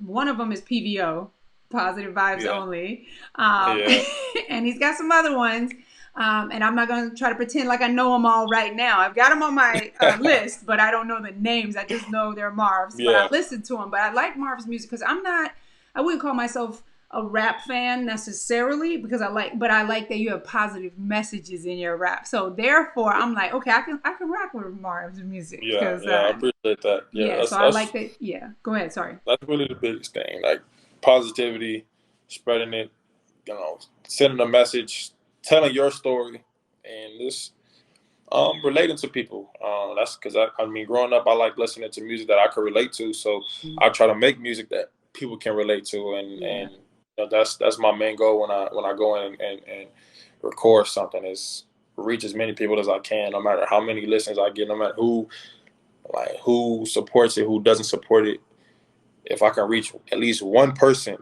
one of them is PVO, Positive Vibes yeah, Only, yeah, and he's got some other ones. And I'm not going to try to pretend like I know them all right now. I've got them on my list, but I don't know the names. I just know they're Marv's. But I yeah. listen to them. But I like Marv's music because I wouldn't call myself a rap fan necessarily because but I like that you have positive messages in your rap. So therefore, I'm like, okay, I can rock with Marv's music Yeah, because yeah, I appreciate that. Yeah, yeah. that's So I that's like that. Yeah, go ahead. Sorry. that's really the biggest thing. Like positivity, spreading it, sending a message, telling your story, and just relating to people. That's because I mean, growing up, I like listening to music that I could relate to. So I try to make music that people can relate to, Yeah. and that's my main goal when I go in and record something is reach as many people as I can, no matter how many listens I get, no matter who supports it, who doesn't support it. If I can reach at least one person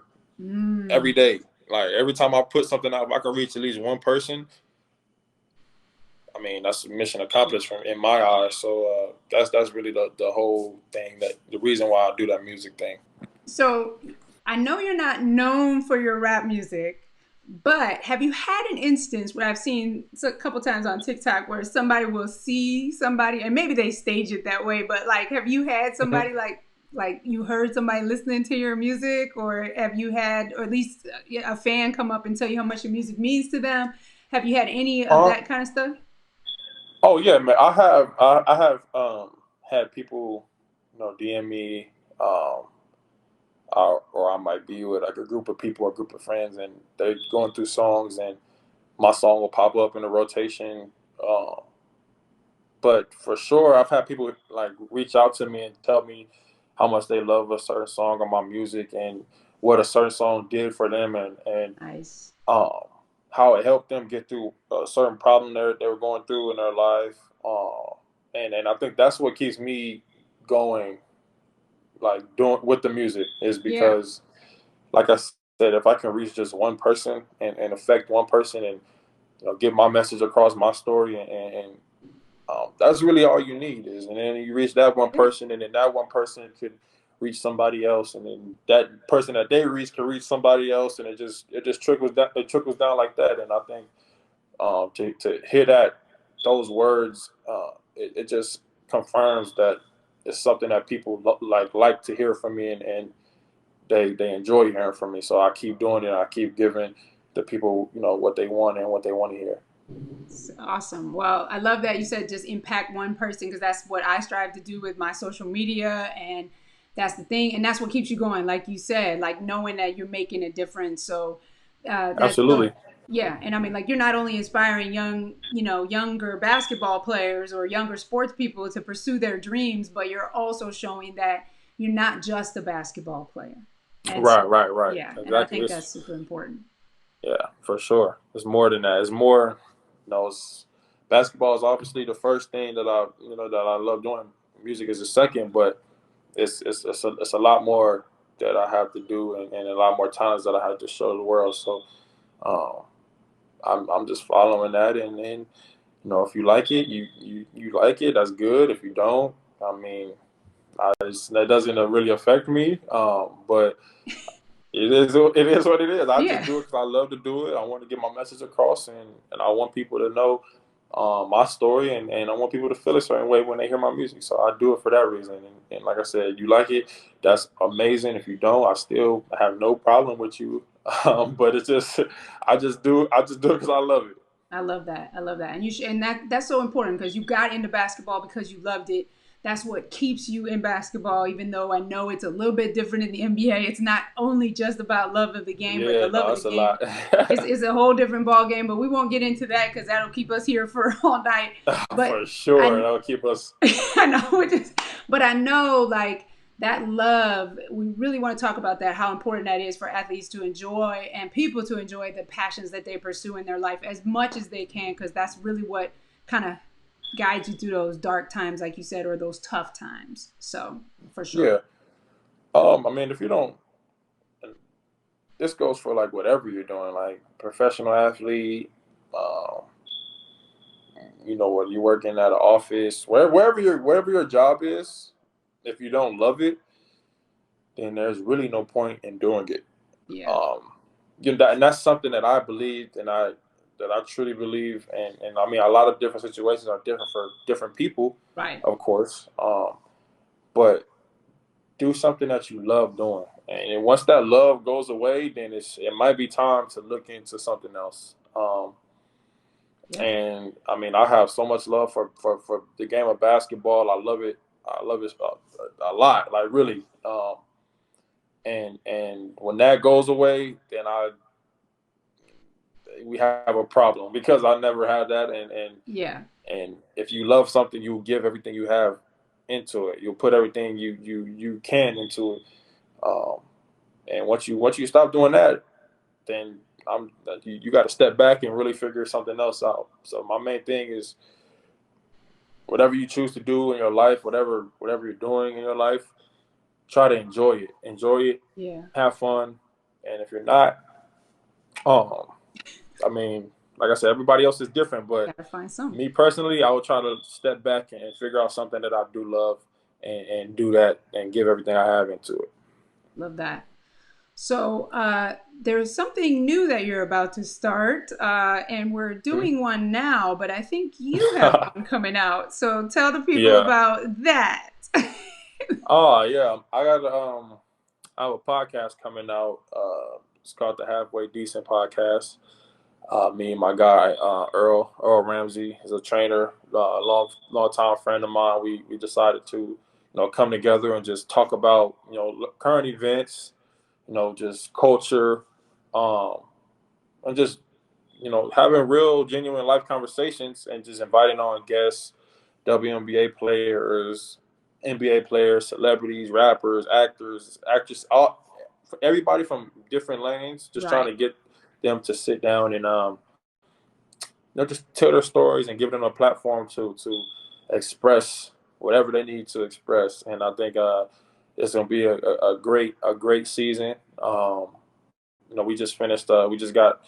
every Mm. day, like every time I put something out, if I can reach at least one person, I mean that's mission accomplished from in my eyes. So that's really the whole thing, that the reason why I do that music thing. So I know you're not known for your rap music, but have you had an instance where I've seen a couple times on TikTok where somebody will see somebody and maybe they stage it that way, but like have you had Mhm. somebody like you heard somebody listening to your music, or have you had, or at least a fan come up and tell you how much your music means to them? Have you had any of Uh, that kind of stuff? oh yeah, man. I have had people, DM me, or I might be with like a group of people or a group of friends, and they're going through songs, and my song will pop up in the rotation. Um, but for sure, I've had people like reach out to me and tell me how much they love a certain song or my music, and what a certain song did for them, and Nice. um, how it helped them get through a certain problem they were going through in their life. And I think that's what keeps me going, like doing with the music, is Yeah. because, like I said, if I can reach just one person and affect one person, and get my message across, my story, and that's really all you need is, and then you reach that one Yeah. person, and then that one person could reach somebody else, and then that person that they reach can reach somebody else, and it just trickles down. It trickles down like that, and I think to hear those words, it just confirms that it's something that people like to hear from me, and they enjoy hearing from me. So I keep doing it. I keep giving the people, what they want and what they want to hear. Awesome. Well, I love that you said just impact one person, because that's what I strive to do with my social media, and that's the thing, and that's what keeps you going. Like you said, like knowing that you're making a difference. So that's Absolutely. yeah, and I mean, like, you're not only inspiring younger basketball players or younger sports people to pursue their dreams, but you're also showing that you're not just a basketball player. And so, Right. yeah, and I Exactly. think that's super important. Yeah, for sure. It's more than that. It's more, basketball is obviously the first thing that I love doing. Music is the second, but it's a lot more that I have to do, and a lot more talents that I have to show the world. So um, I'm just following that, and if you like it, you like it. That's good. If you don't, I mean, that doesn't really affect me. But it is what it is. I just Yeah, do it because I love to do it. I want to get my message across, and I want people to know my story, and I want people to feel a certain way when they hear my music. So I do it for that reason. And like I said, you like it, that's amazing. If you don't, I still have no problem with you. But it's just, I just do it because I love it. I love that. I love that. And that's so important, because you got into basketball because you loved it. That's what keeps you in basketball, even though I know it's a little bit different in the NBA. It's not only just about love of the game, but the Yeah, love no, of the it's a game lot. is a whole different ball game. But we won't get into that, because that'll keep us here for all night. But For sure, I that'll keep us. I know it is, but I know, like, that love, we really want to talk about that, how important that is for athletes to enjoy and people to enjoy the passions that they pursue in their life as much as they can, because that's really what kind of guides you through those dark times, like you said, or those tough times. So, for sure. Yeah. I mean, if you don't, this goes for like whatever you're doing, like professional athlete, um, whether you're working at an office, wherever your job is, if you don't love it, then there's really no point in doing it. Yeah. Um, and that's something that I believed, and I truly believe, and I mean, a lot of different situations are different for different people, Right. of course. But do something that you love doing, and once that love goes away, then it might be time to look into something else. Yep. And I mean, I have so much love for the game of basketball. I love it. I love it a lot, like really. And when that goes away, then we have a problem, because I never had that. Yeah. And if you love something, you will give everything you have into it. You'll put everything you can into it. Um, and once you stop doing that, then you got to step back and really figure something else out. So my main thing is, whatever you choose to do in your life, whatever you're doing in your life, try to enjoy it, Yeah. have fun. And if you're not, um, I mean, like I said, everybody else is different, but Gotta find some. me personally, I would try to step back and figure out something that I do love, and do that and give everything I have into it. Love that. So there's something new that you're about to start, and we're doing one now, but I think you have one coming out. So tell the people Yeah. about that. Oh yeah. I have a podcast coming out. It's called the Halfway Decent Podcast. Me and my guy Earl Ramsey is a trainer, long time friend of mine. We decided to come together and just talk about current events, just culture, um, and just having real, genuine life conversations, and just inviting on guests, WNBA players, NBA players, celebrities, rappers, actors, actresses, everybody from different lanes, just trying Right. to get them to sit down and just tell their stories and give them a platform to express whatever they need to express. And I think it's gonna be a great season. We just finished. We just got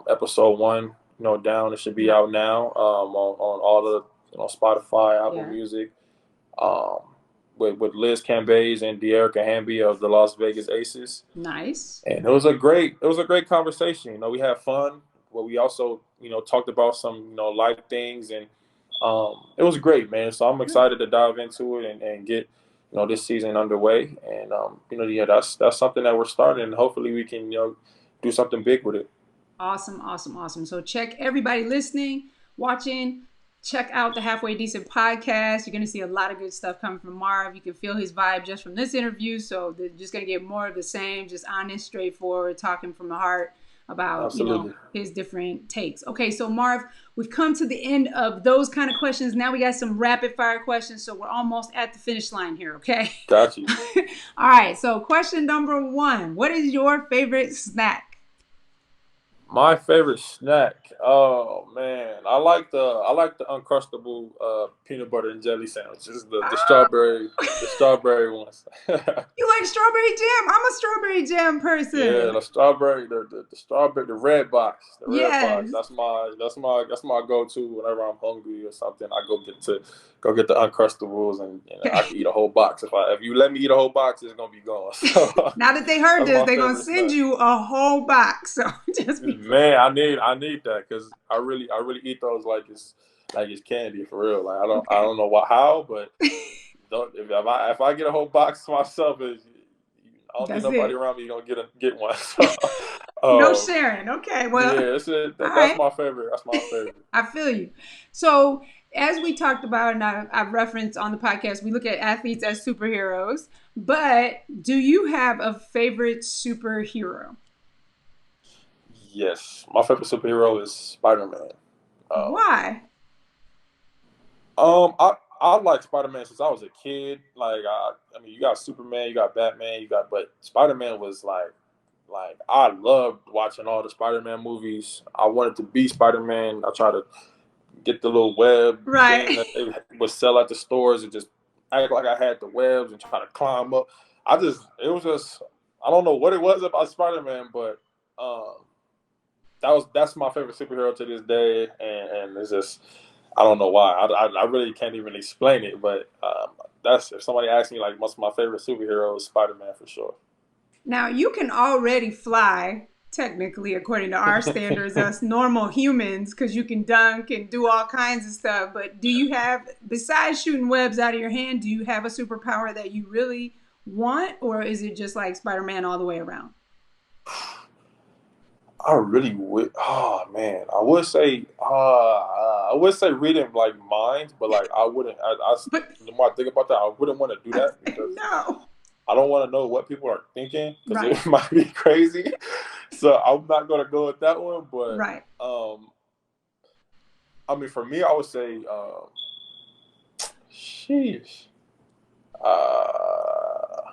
episode one, down. It should be Yeah. out now on all the Spotify, Apple Yeah. Music. Um, with Liz Cambays and De'Erica Hamby of the Las Vegas Aces. Nice. And it was a great conversation. We had fun, but we also talked about some life things, and it was great, man. So I'm excited to dive into it and get this season underway. And yeah, that's something that we're starting, and hopefully we can do something big with it. Awesome, awesome, awesome. So check everybody listening, watching, check out the Halfway Decent podcast. You're going to see a lot of good stuff coming from Marv. You can feel his vibe just from this interview. So they're just going to get more of the same, just honest, straightforward, talking from the heart about, Absolutely. his different takes. Okay, so Marv, we've come to the end of those kind of questions. Now we got some rapid fire questions. So we're almost at the finish line here, okay? Got you. All right, so question number 1. What is your favorite snack? My favorite snack. Oh man, I like the Uncrustable peanut butter and jelly sandwiches. The strawberry ones. You like strawberry jam? I'm a strawberry jam person. Yeah, the strawberry, the strawberry, the red box, the red box. Yes. That's my go-to whenever I'm hungry or something. I go get the Uncrustables, and I can eat a whole box. If you let me eat a whole box, it's gonna be gone. So, Now that they heard that's this, my they're gonna favorite send snack. you a whole box. So just be Man, I need that because I really eat those like it's candy for real. Like I don't know how, but if I get a whole box to myself, I don't think that's nobody it. around me gonna get one. No So, sharing. Okay, well, yeah, that's it. all That's right. my favorite. That's my favorite. I feel you. So as we talked about, and I've referenced on the podcast, we look at athletes as superheroes. But do you have a favorite superhero? Yes, my favorite superhero is Spider-Man. Um, Why? I like Spider-Man since I was a kid. Like I mean, you got Superman, you got Batman, but Spider-Man was like I loved watching all the Spider-Man movies. I wanted to be Spider-Man. I tried to get the little web thing Right. that they would sell at the stores and just act like I had the webs and try to climb up. It was just, I don't know what it was about Spider-Man, but um, that's my favorite superhero to this day, and it's just I don't know why. I really can't even explain it, but that's if somebody asks me like what's my favorite superhero, is Spider-Man for sure. Now you can already fly, technically, according to our standards, us normal humans, because you can dunk and do all kinds of stuff. But do you have, besides shooting webs out of your hand, do you have a superpower that you really want, or is it just like Spider-Man all the way around? I really would. Oh man, I would say reading like minds, but like I wouldn't. But The more I think about that, I wouldn't want to do that because no, I don't want to know what people are thinking because right, it might be crazy. So I'm not gonna go with that one. But right. I mean, for me, I would say, sheesh, uh,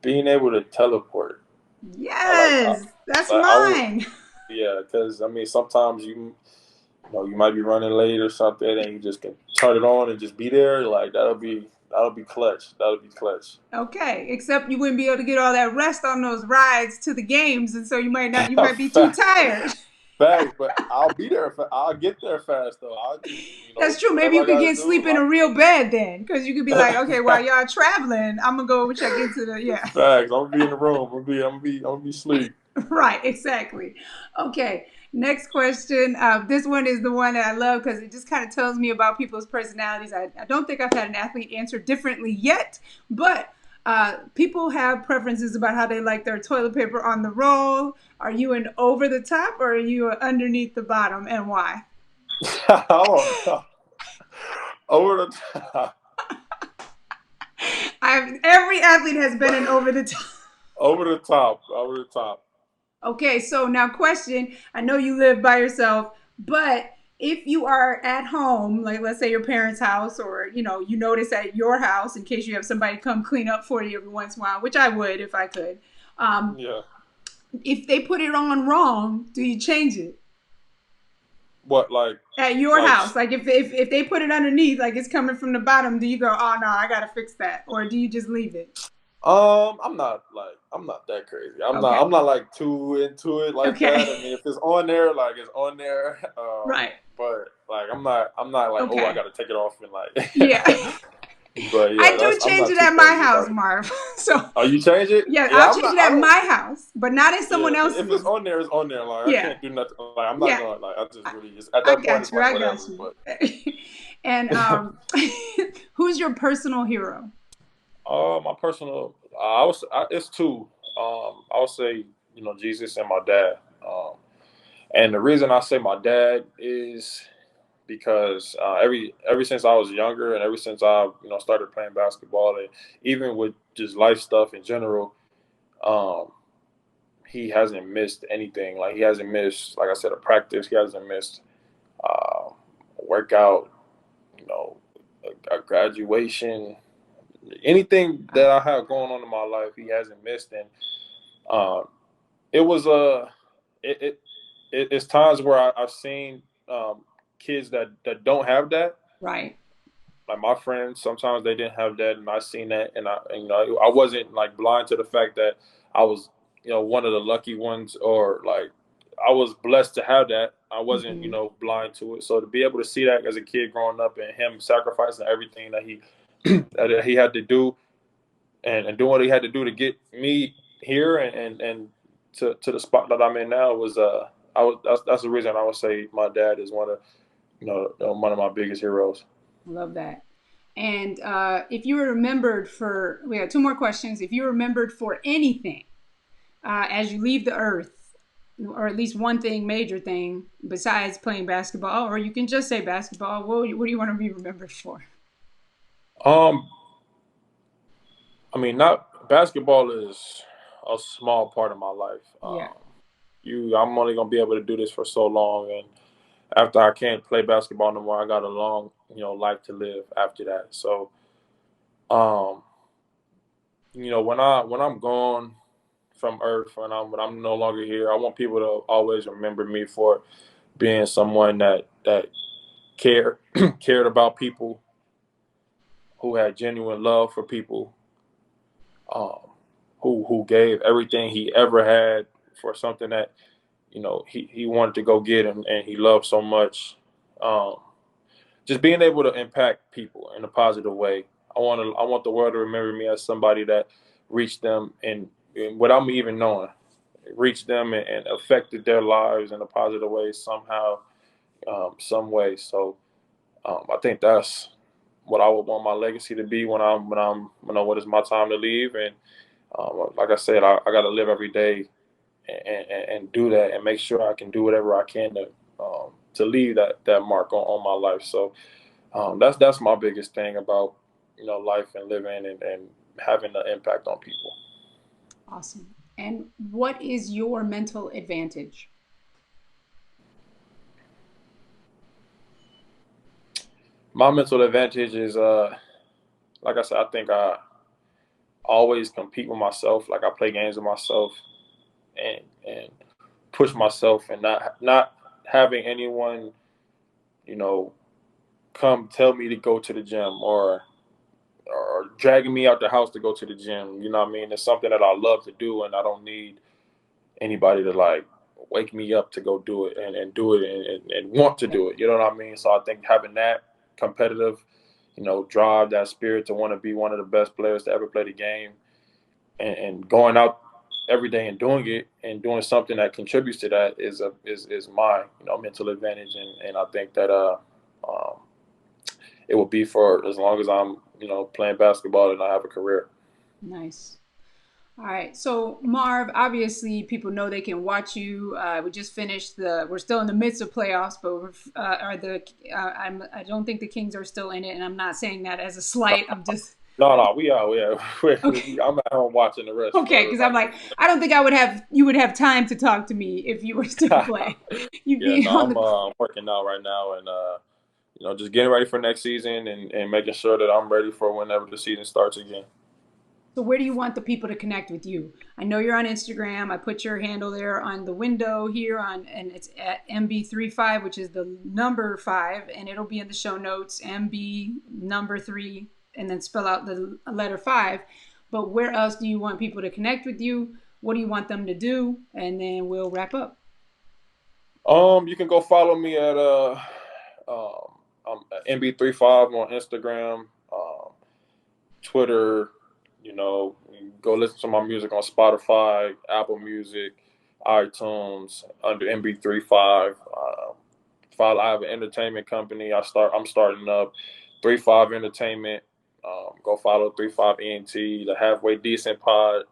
being able to teleport. I like. Yes, that's I would. mine. Yeah, because I mean, sometimes you might be running late or something, and you just can turn it on and just be there. Like that'll be clutch. That'll be clutch. Okay, except you wouldn't be able to get all that rest on those rides to the games, and so you might not. You might be too Facts, tired. but I'll be there. I'll get there fast though. I'll just That's true. Maybe whatever you I could gotta get sleep do. in a real bed then, because you could be like, okay, while y'all traveling, I'm gonna go check into the yeah. Facts. I'm gonna be in the room. I'm gonna be asleep. Right, exactly. Okay, next question. This one is the one that I love because it just kind of tells me about people's personalities. I don't think I've had an athlete answer differently yet, but people have preferences about how they like their toilet paper on the roll. Are you an over the top or are you underneath the bottom, and why? I don't know. Over the top. Every athlete has been an over the top. Over the top. Over the top. Okay, so now question, I know you live by yourself, but if you are at home, like let's say your parents' house, or you notice at your house in case you have somebody come clean up for you every once in a while, which I would if I could. Um, Yeah. if they put it on wrong, do you change it? What like At your like house, like if they put it underneath, like it's coming from the bottom, do you go, oh no, I gotta fix that, or do you just leave it? I'm not that crazy. I'm Okay. not I'm not like too into it like Okay. that. I mean, if it's on there, like it's on there. Right. But like I'm not like, oh, I Okay. got to take it off and Yeah. like. But yeah, I do I'm change not it too at my crazy house, about it. Marv. So Oh, you change it? yeah, Yeah, I'll I'm change not. it I at don't. my house, but not at Yeah, someone if it's else's. on there, it's on there. Like I Yeah. can't do nothing. Like I'm not Yeah. going. Like I just really just at I that point, got it's you. like I got whatever. you. But And who's your personal hero? my personal, it's two. I would say Jesus and my dad. And the reason I say my dad is because ever since I was younger and ever since I started playing basketball and even with just life stuff in general, um, he hasn't missed anything. Like he hasn't missed, like I said, a practice. He hasn't missed a workout. You know, a graduation. Anything that I have going on in my life, he hasn't missed. And um, it was it, it, it's times where I've seen kids that don't have that. Right. Like my friends, sometimes they didn't have that, and I seen that, and I wasn't like blind to the fact that I was one of the lucky ones, or like I was blessed to have that. I wasn't Hmm. blind to it. So to be able to see that as a kid growing up and him sacrificing everything that he that he had to do and doing what he had to do to get me here and to the spot that I'm in now was that's the reason I would say my dad is one of my biggest heroes. Love that. And if you were remembered for, we have two more questions. If you were remembered for anything as you leave the earth, or at least one thing, major thing, besides playing basketball, or you can just say basketball, what do you want to be remembered for? Um, I mean, not basketball is a small part of my life. Yeah. I'm only gonna be able to do this for so long, and after I can't play basketball no more, I got a long, life to live after that. So, um, when I'm gone from Earth, when I'm no longer here, I want people to always remember me for being someone that cared cared about people, who had genuine love for people, um, who gave everything he ever had for something that he wanted to go get and he loved so much. Um, just being able to impact people in a positive way. I want the world to remember me as somebody that reached them and without me even knowing, reached them and affected their lives in a positive way somehow, some way. So I think that's what I would want my legacy to be when it's my time to leave. And like I said, I got to live every day and do that and make sure I can do whatever I can to leave that mark on my life. So that's my biggest thing about life and living and having an impact on people. Awesome. And what is your mental advantage? My mental advantage is like I said, I think I always compete with myself. Like I play games with myself and push myself and not having anyone you know come tell me to go to the gym or dragging me out the house to go to the gym. You know what I mean? It's something that I love to do, and I don't need anybody to like wake me up to go do it and do it and want to Yeah. do it. You know what I mean? So I think having that competitive, drive, that spirit to want to be one of the best players to ever play the game, and going out every day and doing it and doing something that contributes to that is my mental advantage, and I think that um, it will be for as long as I'm playing basketball and I have a career. Nice. All right. So, Marv, obviously, people know they can watch you. We just finished we're still in the midst of playoffs, but I don't think the Kings are still in it. And I'm not saying that as a slight. I'm just, No, we are. okay. I'm at home watching the rest for Okay. Cause I'm everybody. like, I don't think you would have time to talk to me if you were still playing. You'd Yeah, be no, on I'm the, working out right now and just getting ready for next season and making sure that I'm ready for whenever the season starts again. so where do you want the people to connect with you? I know you're on Instagram. I put your handle there on the window here and it's at MB35, which is the number 5, and it'll be in the show notes, MB number 3, and then spell out the letter 5. But where else do you want people to connect with you? What do you want them to do? And then we'll wrap up. You can go follow me at MB35 on Instagram, Twitter. You know, go listen to my music on Spotify, Apple Music, iTunes under MB35. Follow. I have an entertainment company. I'm starting up 35 Entertainment. Go follow 35 ENT, the Halfway Decent Pod,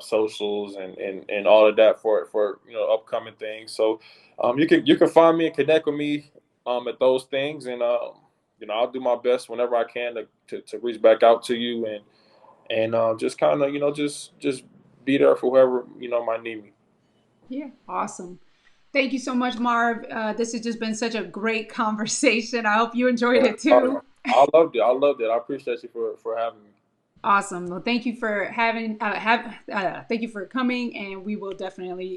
socials and all of that for upcoming things. So you can find me and connect with me at those things, and I'll do my best whenever I can to reach back out to you and just kind of just be there for whoever might need me. Yeah, awesome. Thank you so much, Marv. This has just been such a great conversation. I hope you enjoyed Yeah, it too. I loved it. I loved it. I appreciate you for having me. Awesome. Well, thank you for thank you for coming, and we will definitely